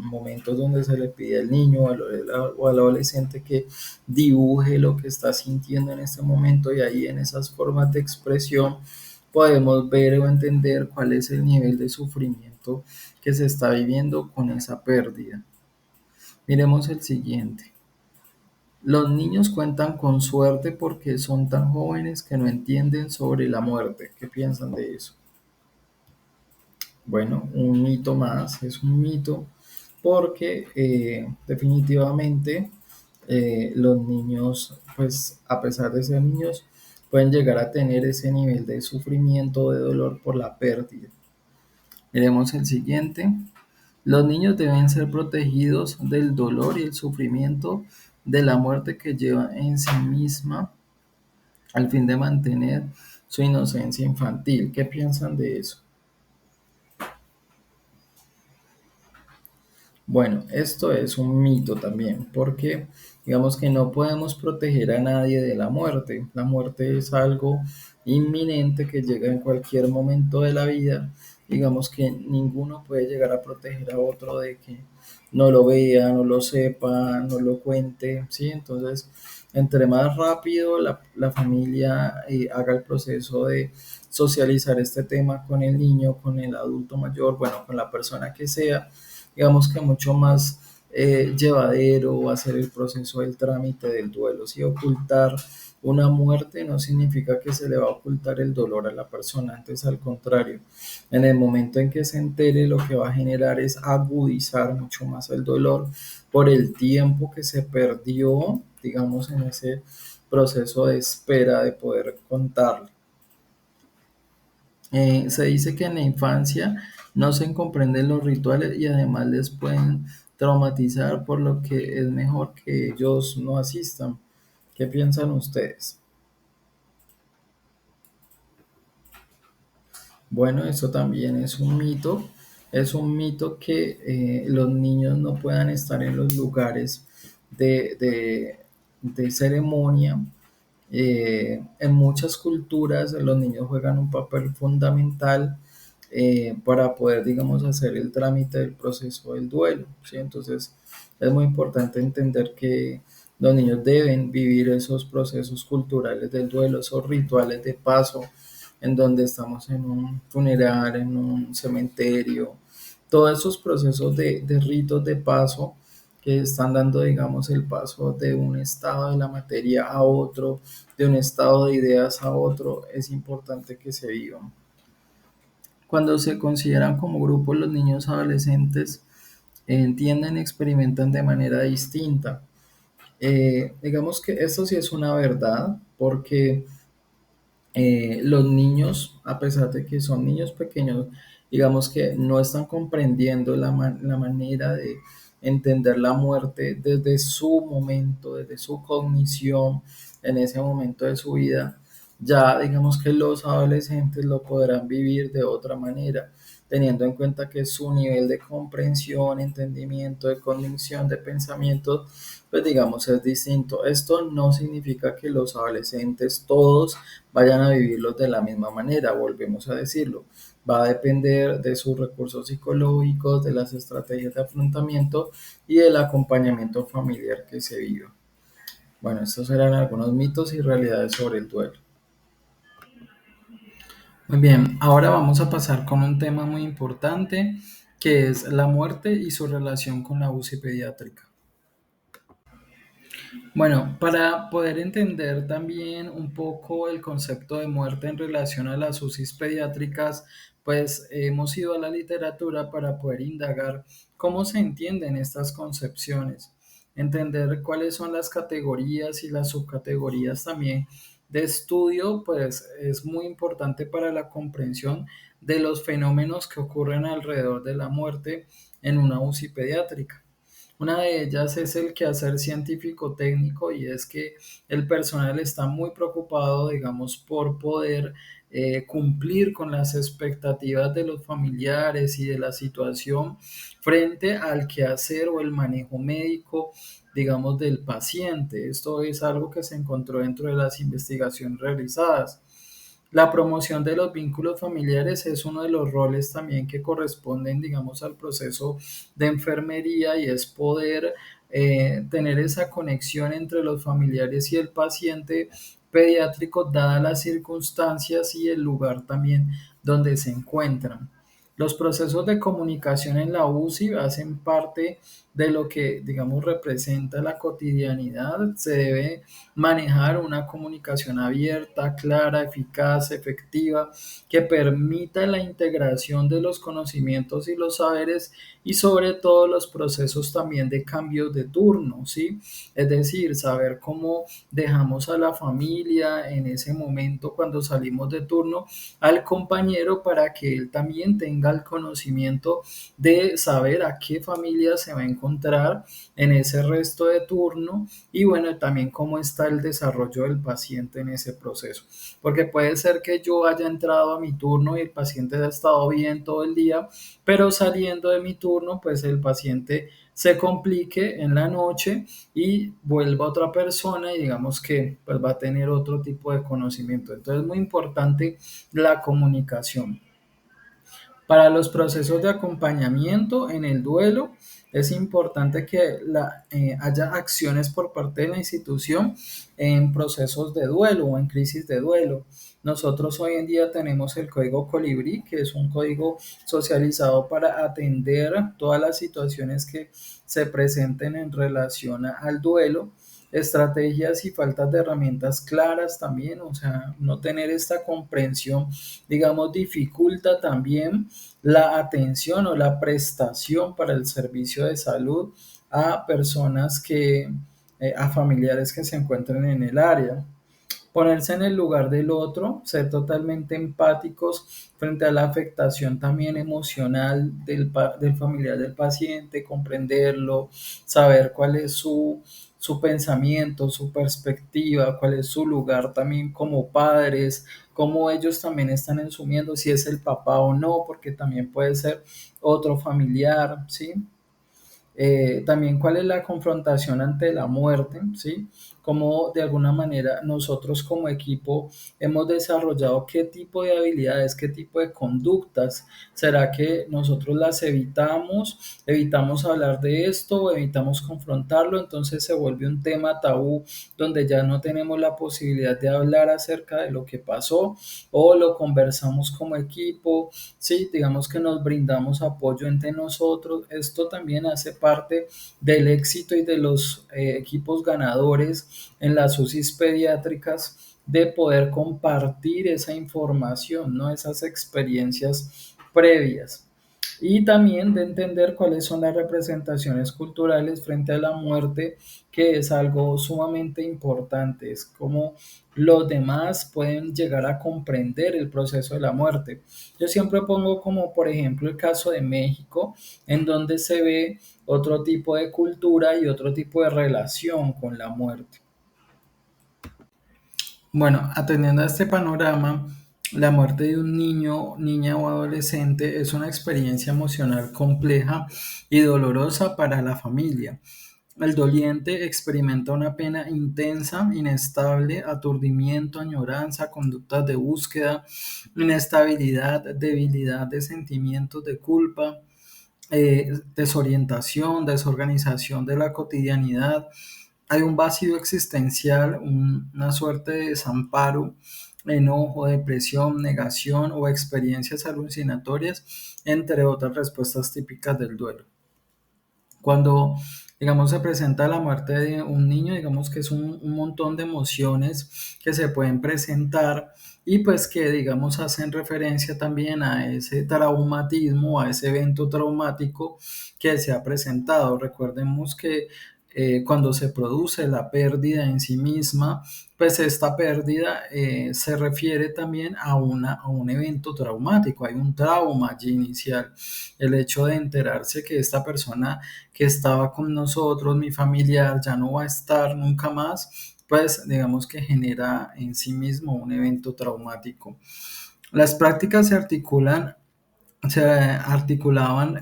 momentos donde se le pide al niño o al adolescente que dibuje lo que está sintiendo en este momento y ahí en esas formas de expresión podemos ver o entender cuál es el nivel de sufrimiento que se está viviendo con esa pérdida. Miremos el siguiente. Los niños cuentan con suerte porque son tan jóvenes que no entienden sobre la muerte. ¿Qué piensan de eso? Bueno, un mito más, es un mito porque definitivamente los niños, pues a pesar de ser niños, pueden llegar a tener ese nivel de sufrimiento, de dolor por la pérdida. Miremos el siguiente. Los niños deben ser protegidos del dolor y el sufrimiento de la muerte que lleva en sí misma al fin de mantener su inocencia infantil. ¿Qué piensan de eso? Bueno, esto es un mito también, porque digamos que no podemos proteger a nadie de la muerte. La muerte es algo inminente que llega en cualquier momento de la vida. Digamos que ninguno puede llegar a proteger a otro de que no lo vea, no lo sepa, no lo cuente, ¿sí? Entonces, entre más rápido la familia haga el proceso de socializar este tema con el niño, con el adulto mayor, bueno, con la persona que sea, digamos que mucho más llevadero va a ser el proceso del trámite del duelo. Si ocultar una muerte no significa que se le va a ocultar el dolor a la persona, antes al contrario, en el momento en que se entere lo que va a generar es agudizar mucho más el dolor por el tiempo que se perdió, digamos, en ese proceso de espera de poder contarlo. Se dice que en la infancia no se comprenden los rituales y además les pueden traumatizar, por lo que es mejor que ellos no asistan. ¿Qué piensan ustedes? Bueno, eso también es un mito que los niños no puedan estar en los lugares de, de de ceremonia. En muchas culturas los niños juegan un papel fundamental para poder, digamos, hacer el trámite del proceso del duelo, ¿sí? Entonces es muy importante entender que los niños deben vivir esos procesos culturales del duelo, esos rituales de paso, en donde estamos en un funeral, en un cementerio, todos esos procesos de ritos de paso que están dando, digamos, el paso de un estado de la materia a otro, de un estado de ideas a otro, es importante que se vivan. Cuando se consideran como grupo, los niños adolescentes entienden y experimentan de manera distinta. Digamos que esto sí es una verdad, porque los niños, a pesar de que son niños pequeños, digamos que no están comprendiendo la manera de entender la muerte desde su momento, desde su cognición, en ese momento de su vida. Ya digamos que los adolescentes lo podrán vivir de otra manera, teniendo en cuenta que su nivel de comprensión, entendimiento, de cognición, de pensamiento, pues digamos es distinto. Esto no significa que los adolescentes todos vayan a vivirlos de la misma manera, volvemos a decirlo. Va a depender de sus recursos psicológicos, de las estrategias de afrontamiento y del acompañamiento familiar que se viva. Bueno, estos eran algunos mitos y realidades sobre el duelo. Muy bien, ahora vamos a pasar con un tema muy importante que es la muerte y su relación con la UCI pediátrica. Bueno, para poder entender también un poco el concepto de muerte en relación a las UCIs pediátricas, pues hemos ido a la literatura para poder indagar cómo se entienden estas concepciones, entender cuáles son las categorías y las subcategorías también de estudio, pues es muy importante para la comprensión de los fenómenos que ocurren alrededor de la muerte en una UCI pediátrica. Una de ellas es el quehacer científico técnico y es que el personal está muy preocupado, digamos, por poder cumplir con las expectativas de los familiares y de la situación frente al quehacer o el manejo médico, digamos, del paciente. Esto es algo que se encontró dentro de las investigaciones realizadas. La promoción de los vínculos familiares es uno de los roles también que corresponden, digamos, al proceso de enfermería y es poder tener esa conexión entre los familiares y el paciente pediátrico, dadas las circunstancias y el lugar también donde se encuentran. Los procesos de comunicación en la UCI hacen parte de lo que, digamos, representa la cotidianidad. Se debe manejar una comunicación abierta, clara, eficaz, efectiva, que permita la integración de los conocimientos y los saberes y sobre todo los procesos también de cambios de turno, ¿sí? Es decir, saber cómo dejamos a la familia en ese momento cuando salimos de turno al compañero para que él también tenga el conocimiento de saber a qué familia se va a encontrar en ese resto de turno y bueno, también cómo está el desarrollo del paciente en ese proceso. Porque puede ser que yo haya entrado a mi turno y el paciente ha estado bien todo el día, pero saliendo de mi turno, pues el paciente se complique en la noche y vuelva otra persona y digamos que pues va a tener otro tipo de conocimiento. Entonces es muy importante la comunicación. Para los procesos de acompañamiento en el duelo, Es importante que haya acciones por parte de la institución en procesos de duelo o en crisis de duelo. Nosotros hoy en día tenemos el código Colibrí, que es un código socializado para atender todas las situaciones que se presenten en relación al duelo, estrategias y faltas de herramientas claras también, o sea, no tener esta comprensión, digamos, dificulta también la atención o la prestación para el servicio de salud a personas a familiares que se encuentren en el área. Ponerse en el lugar del otro, ser totalmente empáticos frente a la afectación también emocional del familiar del paciente, comprenderlo, saber cuál es su pensamiento, su perspectiva, cuál es su lugar también como padres, cómo ellos también están asumiendo si es el papá o no, porque también puede ser otro familiar, ¿sí? También cuál es la confrontación ante la muerte, ¿sí? Cómo de alguna manera nosotros como equipo hemos desarrollado qué tipo de habilidades, qué tipo de conductas. ¿Será que nosotros las evitamos hablar de esto, evitamos confrontarlo? Entonces se vuelve un tema tabú donde ya no tenemos la posibilidad de hablar acerca de lo que pasó o lo conversamos como equipo, sí, digamos que nos brindamos apoyo entre nosotros. Esto también hace parte del éxito y de los equipos ganadores en las UCIs pediátricas de poder compartir esa información, ¿no? Esas experiencias previas. Y también de entender cuáles son las representaciones culturales frente a la muerte, que es algo sumamente importante. Es como los demás pueden llegar a comprender el proceso de la muerte. Yo siempre pongo como por ejemplo el caso de México, en donde se ve otro tipo de cultura y otro tipo de relación con la muerte. Bueno, atendiendo a este panorama, la muerte de un niño, niña o adolescente es una experiencia emocional compleja y dolorosa para la familia. El doliente experimenta una pena intensa, inestable, aturdimiento, añoranza, conductas de búsqueda, inestabilidad, debilidad de sentimientos de culpa, desorientación, desorganización de la cotidianidad. Hay un vacío existencial, una suerte de desamparo, enojo, depresión, negación o experiencias alucinatorias, entre otras respuestas típicas del duelo. Cuando, digamos, se presenta la muerte de un niño, digamos que es un montón de emociones que se pueden presentar y pues que, digamos, hacen referencia también a ese traumatismo, a ese evento traumático que se ha presentado. Recordemos que cuando se produce la pérdida en sí misma, pues esta pérdida se refiere también a un evento traumático, hay un trauma allí inicial. El hecho de enterarse que esta persona que estaba con nosotros, mi familiar, ya no va a estar nunca más, pues digamos que genera en sí mismo un evento traumático. Las prácticas se articulaban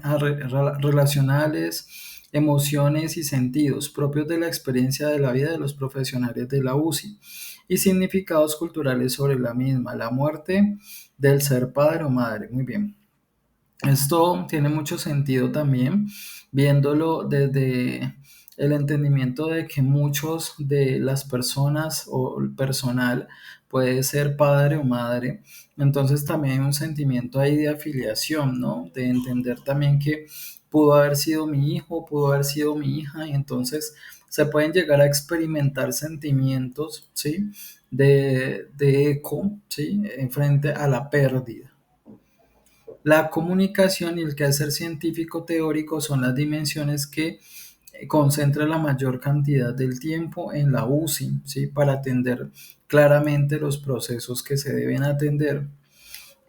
a relacionales, emociones y sentidos propios de la experiencia de la vida de los profesionales de la UCI y significados culturales sobre la misma, la muerte del ser padre o madre. Muy bien. Esto tiene mucho sentido también, viéndolo desde el entendimiento de que muchos de las personas o el personal puede ser padre o madre. Entonces también hay un sentimiento ahí de afiliación, ¿no? De entender también que pudo haber sido mi hijo, pudo haber sido mi hija, y entonces se pueden llegar a experimentar sentimientos, ¿sí? De eco, ¿sí? En frente a la pérdida. La comunicación y el quehacer científico teórico son las dimensiones que concentra la mayor cantidad del tiempo en la UCI, ¿sí? Para atender claramente los procesos que se deben atender.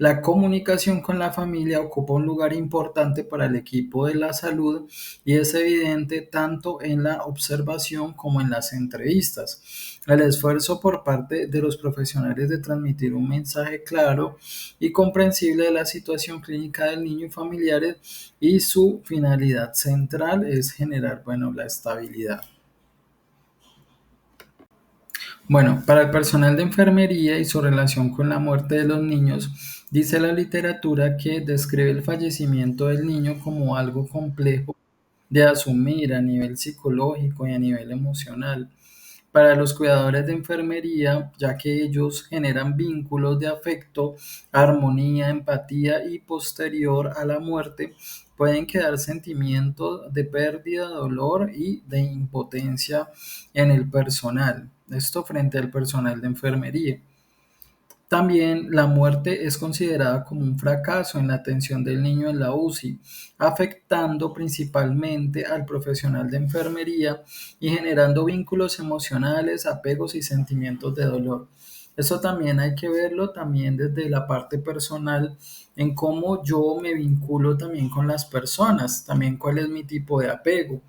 La comunicación con la familia ocupa un lugar importante para el equipo de la salud y es evidente tanto en la observación como en las entrevistas. El esfuerzo por parte de los profesionales de transmitir un mensaje claro y comprensible de la situación clínica del niño y familiares, y su finalidad central es generar, bueno, la estabilidad. Bueno, para el personal de enfermería y su relación con la muerte de los niños, dice la literatura que describe el fallecimiento del niño como algo complejo de asumir a nivel psicológico y a nivel emocional. Para los cuidadores de enfermería, ya que ellos generan vínculos de afecto, armonía, empatía y posterior a la muerte, pueden quedar sentimientos de pérdida, dolor y de impotencia en el personal. Esto frente al personal de enfermería. También la muerte es considerada como un fracaso en la atención del niño en la UCI, afectando principalmente al profesional de enfermería y generando vínculos emocionales, apegos y sentimientos de dolor. Eso también hay que verlo también desde la parte personal, en cómo yo me vinculo también con las personas, también cuál es mi tipo de apego,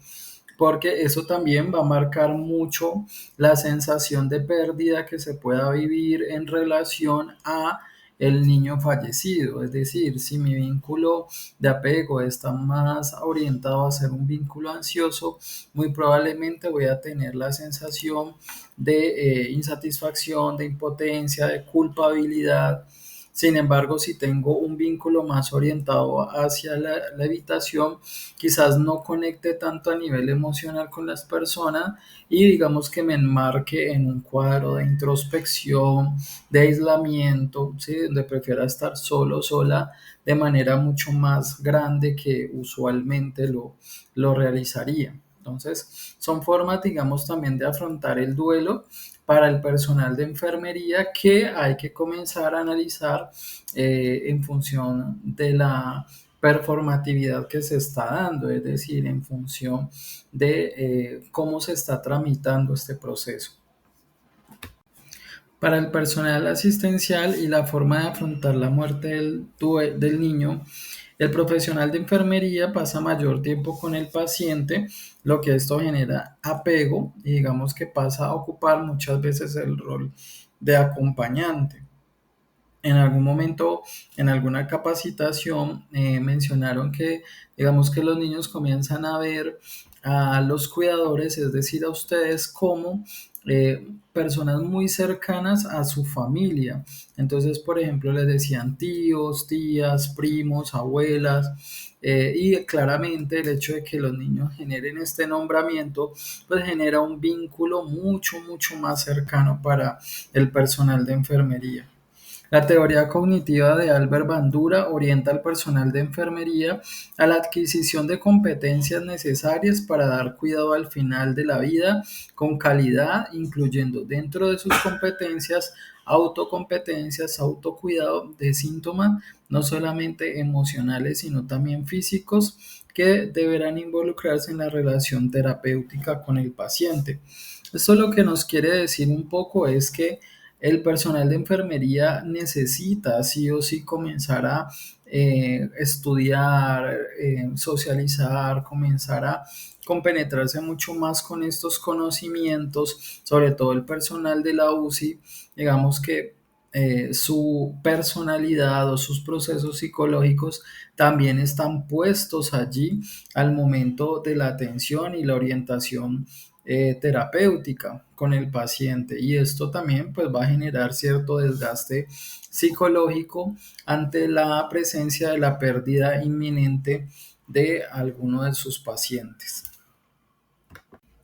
porque eso también va a marcar mucho la sensación de pérdida que se pueda vivir en relación a el niño fallecido. Es decir, si mi vínculo de apego está más orientado a ser un vínculo ansioso, muy probablemente voy a tener la sensación de insatisfacción, de impotencia, de culpabilidad. Sin embargo, si tengo un vínculo más orientado hacia la evitación, quizás no conecte tanto a nivel emocional con las personas y digamos que me enmarque en un cuadro de introspección, de aislamiento, ¿sí? Donde prefiera estar solo, sola, de manera mucho más grande que usualmente lo realizaría. Entonces, son formas, digamos, también de afrontar el duelo para el personal de enfermería que hay que comenzar a analizar en función de la performatividad que se está dando, es decir, en función de cómo se está tramitando este proceso. Para el personal asistencial y la forma de afrontar la muerte del niño, el profesional de enfermería pasa mayor tiempo con el paciente, lo que esto genera apego y digamos que pasa a ocupar muchas veces el rol de acompañante. En algún momento, en alguna capacitación, mencionaron que, digamos que los niños comienzan a ver a los cuidadores, es decir, a ustedes, como personas muy cercanas a su familia. Entonces, por ejemplo, les decían tíos, tías, primos, abuelas, y claramente el hecho de que los niños generen este nombramiento, pues genera un vínculo mucho, mucho más cercano para el personal de enfermería. La teoría cognitiva de Albert Bandura orienta al personal de enfermería a la adquisición de competencias necesarias para dar cuidado al final de la vida con calidad, incluyendo dentro de sus competencias autocompetencias, autocuidado de síntomas no solamente emocionales, sino también físicos que deberán involucrarse en la relación terapéutica con el paciente. Esto lo que nos quiere decir un poco es que el personal de enfermería necesita sí o sí comenzar a estudiar, socializar, comenzar a compenetrarse mucho más con estos conocimientos, sobre todo el personal de la UCI, digamos que su personalidad o sus procesos psicológicos también están puestos allí al momento de la atención y la orientación terapéutica con el paciente, y esto también pues va a generar cierto desgaste psicológico ante la presencia de la pérdida inminente de alguno de sus pacientes.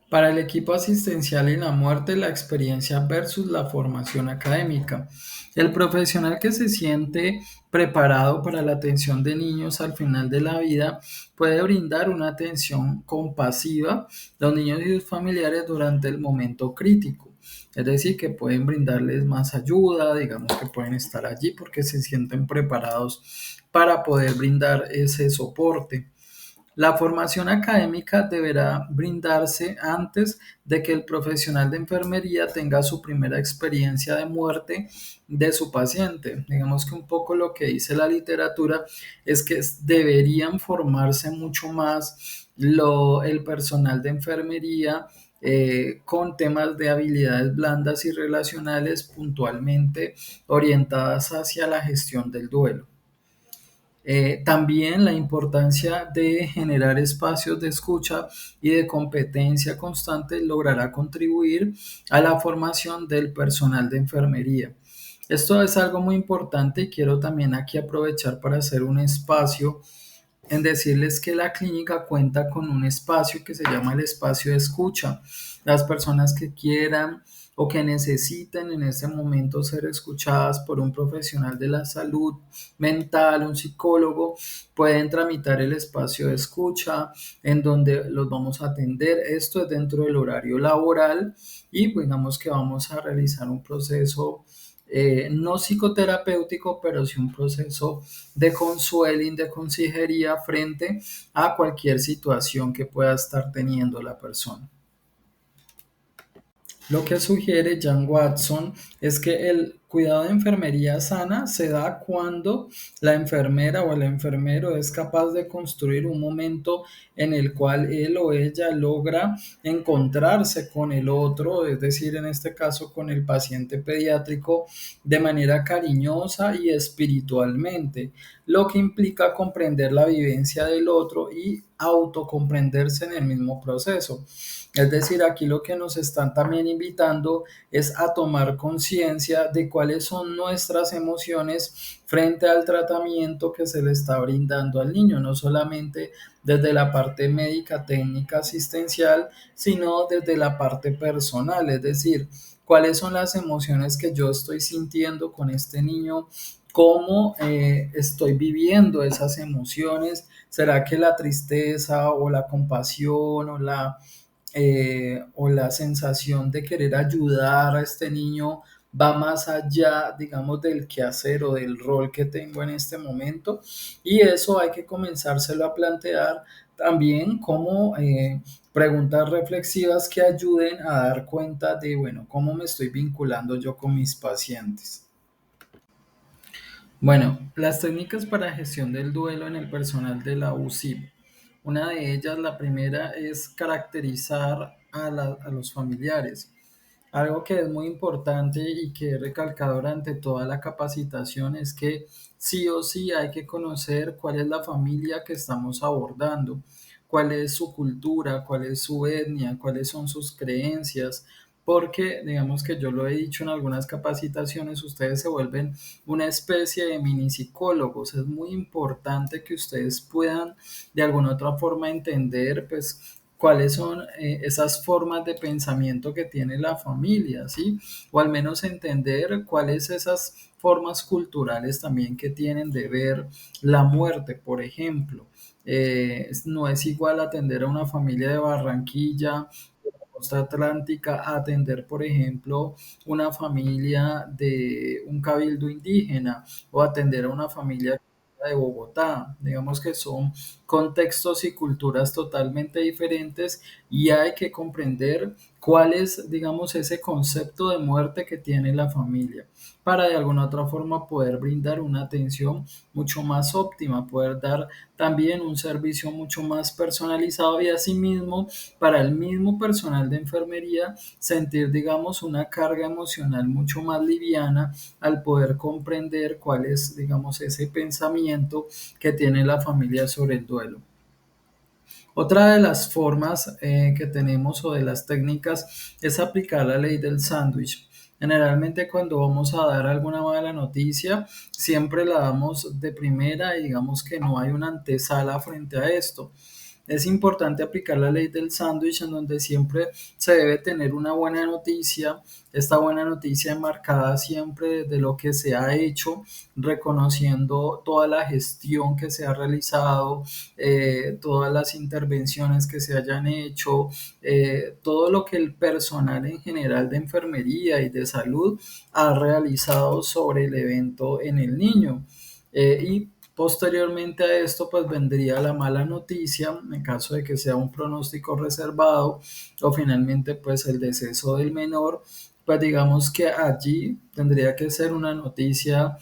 Para el equipo asistencial y la muerte, la experiencia versus la formación académica. El profesional que se siente preparado para la atención de niños al final de la vida puede brindar una atención compasiva a los niños y sus familiares durante el momento crítico. Es decir, que pueden brindarles más ayuda, digamos que pueden estar allí porque se sienten preparados para poder brindar ese soporte. La formación académica deberá brindarse antes de que el profesional de enfermería tenga su primera experiencia de muerte de su paciente. Digamos que un poco lo que dice la literatura es que deberían formarse mucho más el personal de enfermería con temas de habilidades blandas y relacionales puntualmente orientadas hacia la gestión del duelo. También la importancia de generar espacios de escucha y de competencia constante logrará contribuir a la formación del personal de enfermería. Esto es algo muy importante y quiero también aquí aprovechar para hacer un espacio en decirles que la clínica cuenta con un espacio que se llama el espacio de escucha. Las personas que quieran o que necesiten en ese momento ser escuchadas por un profesional de la salud mental, un psicólogo, pueden tramitar el espacio de escucha en donde los vamos a atender. Esto es dentro del horario laboral y pues, digamos que vamos a realizar un proceso no psicoterapéutico, pero sí un proceso de consueling, de consejería frente a cualquier situación que pueda estar teniendo la persona. Lo que sugiere Jan Watson es que el cuidado de enfermería sana se da cuando la enfermera o el enfermero es capaz de construir un momento en el cual él o ella logra encontrarse con el otro, es decir, en este caso con el paciente pediátrico, de manera cariñosa y espiritualmente, lo que implica comprender la vivencia del otro y autocomprenderse en el mismo proceso. Es decir, aquí lo que nos están también invitando es a tomar conciencia de cuáles son nuestras emociones frente al tratamiento que se le está brindando al niño, no solamente desde la parte médica, técnica, asistencial, sino desde la parte personal, es decir, cuáles son las emociones que yo estoy sintiendo con este niño, cómo estoy viviendo esas emociones, será que la tristeza o la compasión o la sensación de querer ayudar a este niño va más allá, digamos, del quehacer o del rol que tengo en este momento. Y eso hay que comenzárselo a plantear también como preguntas reflexivas que ayuden a dar cuenta de, bueno, cómo me estoy vinculando yo con mis pacientes. Bueno, las técnicas para gestión del duelo en el personal de la UCIP. Una de ellas, la primera, es caracterizar a los familiares. Algo que es muy importante y que he recalcado durante toda la capacitación es que sí o sí hay que conocer cuál es la familia que estamos abordando, cuál es su cultura, cuál es su etnia, cuáles son sus creencias, porque digamos que yo lo he dicho en algunas capacitaciones, ustedes se vuelven una especie de mini psicólogos. Es muy importante que ustedes puedan de alguna otra forma entender, pues, cuáles son esas formas de pensamiento que tiene la familia, ¿sí? O al menos entender cuáles esas formas culturales también que tienen de ver la muerte, por ejemplo. No es igual atender a una familia de Barranquilla, de la costa atlántica, a atender, por ejemplo, una familia de un cabildo indígena o atender a una familia de Bogotá. Digamos que son contextos y culturas totalmente diferentes y hay que comprender cuál es, digamos, ese concepto de muerte que tiene la familia para de alguna otra forma poder brindar una atención mucho más óptima, poder dar también un servicio mucho más personalizado y asimismo para el mismo personal de enfermería sentir, digamos, una carga emocional mucho más liviana al poder comprender cuál es, digamos, ese pensamiento que tiene la familia sobre el duelo. Otra de las formas que tenemos o de las técnicas es aplicar la ley del sándwich. Generalmente cuando vamos a dar alguna mala noticia, siempre la damos de primera y digamos que no hay una antesala frente a esto. Es importante aplicar la ley del sándwich en donde siempre se debe tener una buena noticia, esta buena noticia enmarcada siempre de lo que se ha hecho, reconociendo toda la gestión que se ha realizado, todas las intervenciones que se hayan hecho, todo lo que el personal en general de enfermería y de salud ha realizado sobre el evento en el niño. Y posteriormente a esto, pues vendría la mala noticia en caso de que sea un pronóstico reservado o finalmente pues el deceso del menor, pues digamos que allí tendría que ser una noticia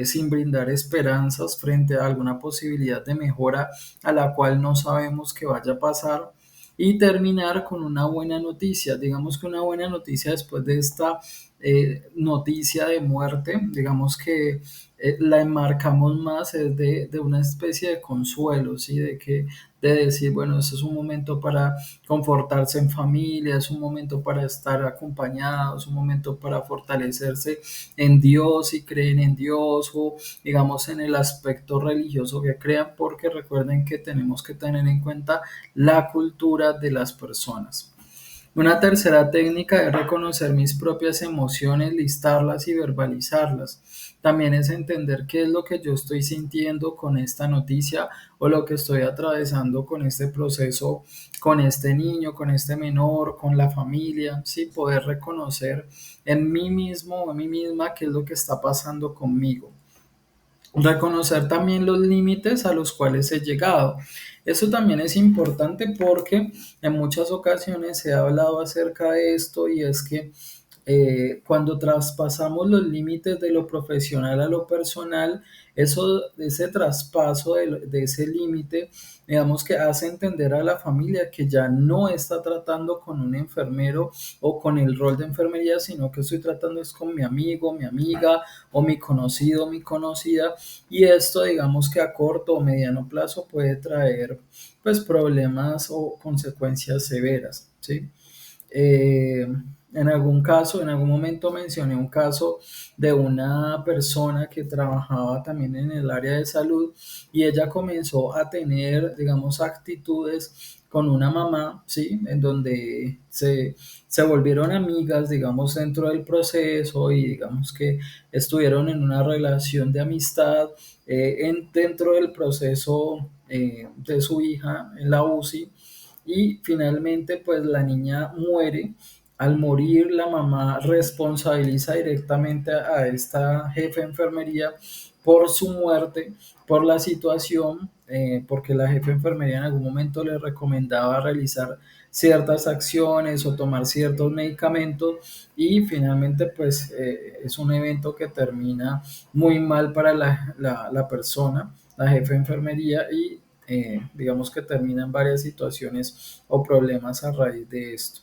sin brindar esperanzas frente a alguna posibilidad de mejora a la cual no sabemos que vaya a pasar y terminar con una buena noticia. Digamos que una buena noticia después de esta noticia de muerte, digamos que la enmarcamos más es de una especie de consuelo, ¿sí? De decir, bueno, este es un momento para confortarse en familia, es un momento para estar acompañados, es un momento para fortalecerse en Dios y creen en Dios o digamos en el aspecto religioso que crean, porque recuerden que tenemos que tener en cuenta la cultura de las personas. Una tercera técnica es reconocer mis propias emociones, listarlas y verbalizarlas. También es entender qué es lo que yo estoy sintiendo con esta noticia o lo que estoy atravesando con este proceso, con este niño, con este menor, con la familia, sí, poder reconocer en mí mismo o en mí misma qué es lo que está pasando conmigo. Reconocer también los límites a los cuales he llegado. Eso también es importante porque en muchas ocasiones se ha hablado acerca de esto y es que cuando traspasamos los límites de lo profesional a lo personal, ese traspaso de ese límite, digamos que hace entender a la familia que ya no está tratando con un enfermero o con el rol de enfermería, sino que estoy tratando es con mi amigo, mi amiga o mi conocido, mi conocida, y esto digamos que a corto o mediano plazo puede traer pues problemas o consecuencias severas, ¿sí? Eh, en algún caso, en algún momento mencioné un caso de una persona que trabajaba también en el área de salud y ella comenzó a tener, digamos, actitudes con una mamá, ¿sí? En donde se volvieron amigas, digamos, dentro del proceso y digamos que estuvieron en una relación de amistad dentro del proceso de su hija en la UCI y finalmente pues la niña muere. Al morir la mamá responsabiliza directamente a esta jefe de enfermería por su muerte, por la situación, porque la jefe de enfermería en algún momento le recomendaba realizar ciertas acciones o tomar ciertos medicamentos y finalmente pues es un evento que termina muy mal para la persona, la jefe de enfermería y digamos que terminan varias situaciones o problemas a raíz de esto.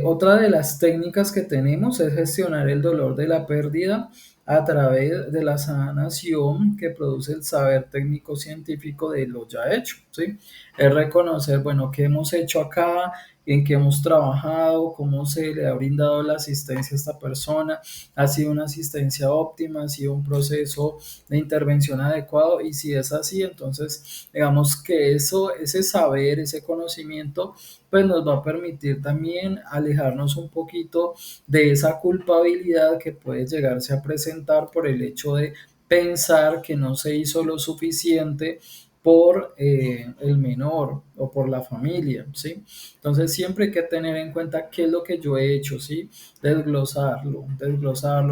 Otra de las técnicas que tenemos es gestionar el dolor de la pérdida a través de la sanación que produce el saber técnico científico de lo ya hecho, ¿sí? Es reconocer, bueno, qué hemos hecho acá, en qué hemos trabajado, cómo se le ha brindado la asistencia a esta persona, ha sido una asistencia óptima, ha sido un proceso de intervención adecuado y si es así, entonces digamos que eso, ese saber, ese conocimiento pues nos va a permitir también alejarnos un poquito de esa culpabilidad que puede llegarse a presentar por el hecho de pensar que no se hizo lo suficiente por el menor o por la familia, ¿sí? Entonces siempre hay que tener en cuenta qué es lo que yo he hecho, ¿sí? Desglosarlo,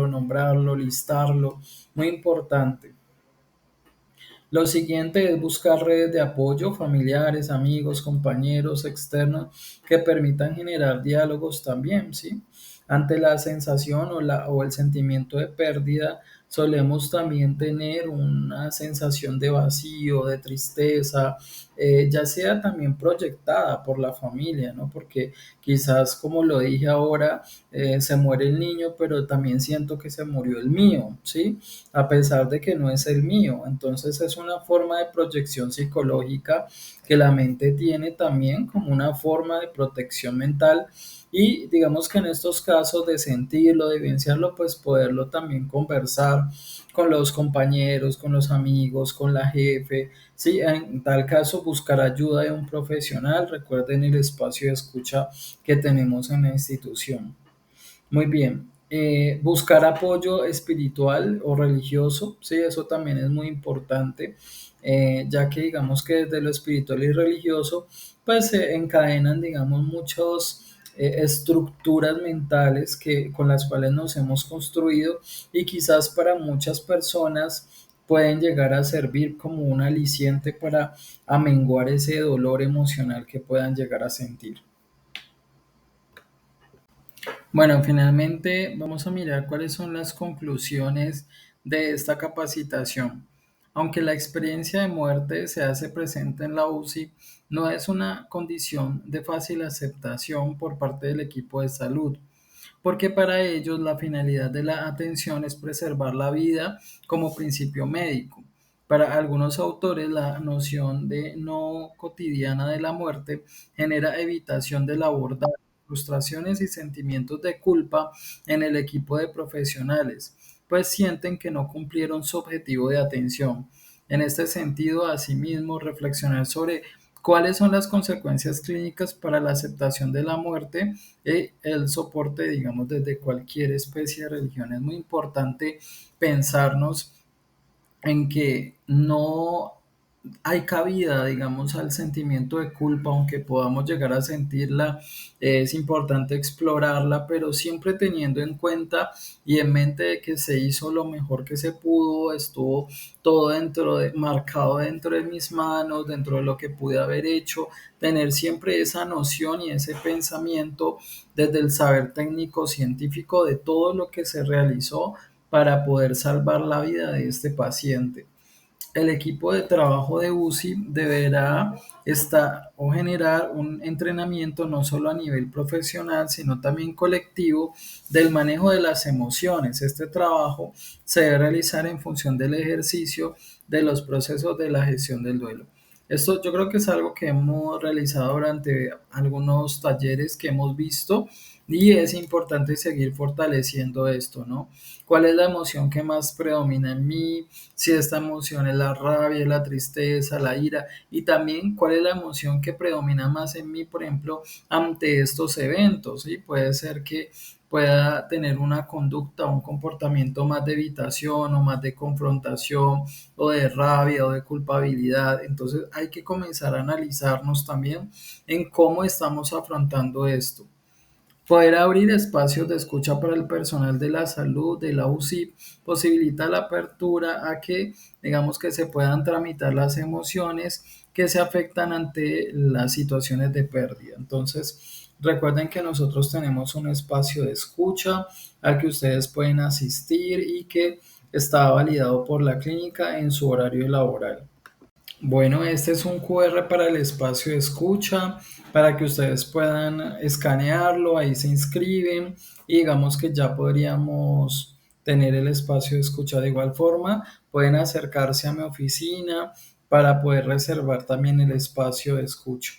nombrarlo, listarlo, muy importante. Lo siguiente es buscar redes de apoyo, familiares, amigos, compañeros, externos, que permitan generar diálogos también, ¿sí? Ante la sensación o el sentimiento de pérdida, solemos también tener una sensación de vacío, de tristeza, ya sea también proyectada por la familia, ¿no? Porque quizás, como lo dije ahora, se muere el niño, pero también siento que se murió el mío, ¿sí? A pesar de que no es el mío. Entonces es una forma de proyección psicológica que la mente tiene también como una forma de protección mental y digamos que en estos casos de sentirlo, de vivenciarlo, pues poderlo también conversar con los compañeros, con los amigos, con la jefe. Sí, en tal caso buscar ayuda de un profesional. Recuerden el espacio de escucha que tenemos en la institución. Muy bien. Buscar apoyo espiritual o religioso, sí, eso también es muy importante, ya que digamos que desde lo espiritual y religioso, pues se encadenan, digamos, muchas estructuras mentales con las cuales nos hemos construido y quizás para muchas personas pueden llegar a servir como un aliciente para amenguar ese dolor emocional que puedan llegar a sentir. Bueno, finalmente vamos a mirar cuáles son las conclusiones de esta capacitación. Aunque la experiencia de muerte se hace presente en la UCI, no es una condición de fácil aceptación por parte del equipo de salud. porque para ellos la finalidad de la atención es preservar la vida como principio médico. Para algunos autores, la noción de no cotidiana de la muerte genera evitación del abordar frustraciones y sentimientos de culpa en el equipo de profesionales, pues sienten que no cumplieron su objetivo de atención. En este sentido, asimismo, reflexionar sobre cuáles son las consecuencias clínicas para la aceptación de la muerte y el soporte, digamos, desde cualquier especie de religión. Es muy importante pensarnos en que no hay cabida, digamos, al sentimiento de culpa, aunque podamos llegar a sentirla, es importante explorarla, pero siempre teniendo en cuenta y en mente de que se hizo lo mejor que se pudo, estuvo todo marcado dentro de mis manos, dentro de lo que pude haber hecho, tener siempre esa noción y ese pensamiento desde el saber técnico científico de todo lo que se realizó para poder salvar la vida de este paciente. El equipo de trabajo de UCI deberá estar o generar un entrenamiento no solo a nivel profesional, sino también colectivo del manejo de las emociones. Este trabajo se debe realizar en función del ejercicio de los procesos de la gestión del duelo. Esto yo creo que es algo que hemos realizado durante algunos talleres que hemos visto y es importante seguir fortaleciendo esto, ¿no? ¿Cuál es la emoción que más predomina en mí? Si esta emoción es la rabia, la tristeza, la ira, y también cuál es la emoción que predomina más en mí, por ejemplo, ante estos eventos, ¿sí? Puede ser que pueda tener una conducta, un comportamiento más de evitación o más de confrontación o de rabia o de culpabilidad. Entonces hay que comenzar a analizarnos también en cómo estamos afrontando esto. Poder abrir espacios de escucha para el personal de la salud, de la UCI, posibilita la apertura a que, digamos, que se puedan tramitar las emociones que se afectan ante las situaciones de pérdida. Entonces, recuerden que nosotros tenemos un espacio de escucha al que ustedes pueden asistir y que está validado por la clínica en su horario laboral. Bueno, este es un QR para el espacio de escucha, para que ustedes puedan escanearlo, ahí se inscriben y digamos que ya podríamos tener el espacio de escucha de igual forma. Pueden acercarse a mi oficina para poder reservar también el espacio de escucha.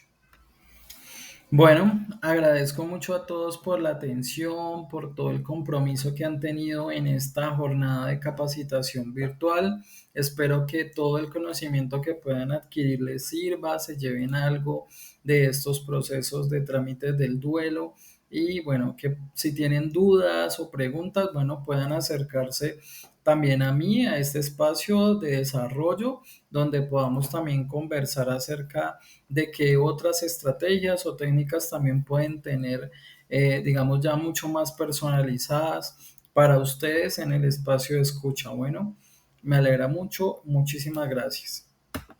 Bueno, agradezco mucho a todos por la atención, por todo el compromiso que han tenido en esta jornada de capacitación virtual. Espero que todo el conocimiento que puedan adquirir les sirva, se lleven algo de estos procesos de trámites del duelo y bueno, que si tienen dudas o preguntas, bueno, puedan acercarse también a mí, a este espacio de desarrollo, donde podamos también conversar acerca de qué otras estrategias o técnicas también pueden tener, digamos, ya mucho más personalizadas para ustedes en el espacio de escucha. Bueno, me alegra mucho, muchísimas gracias.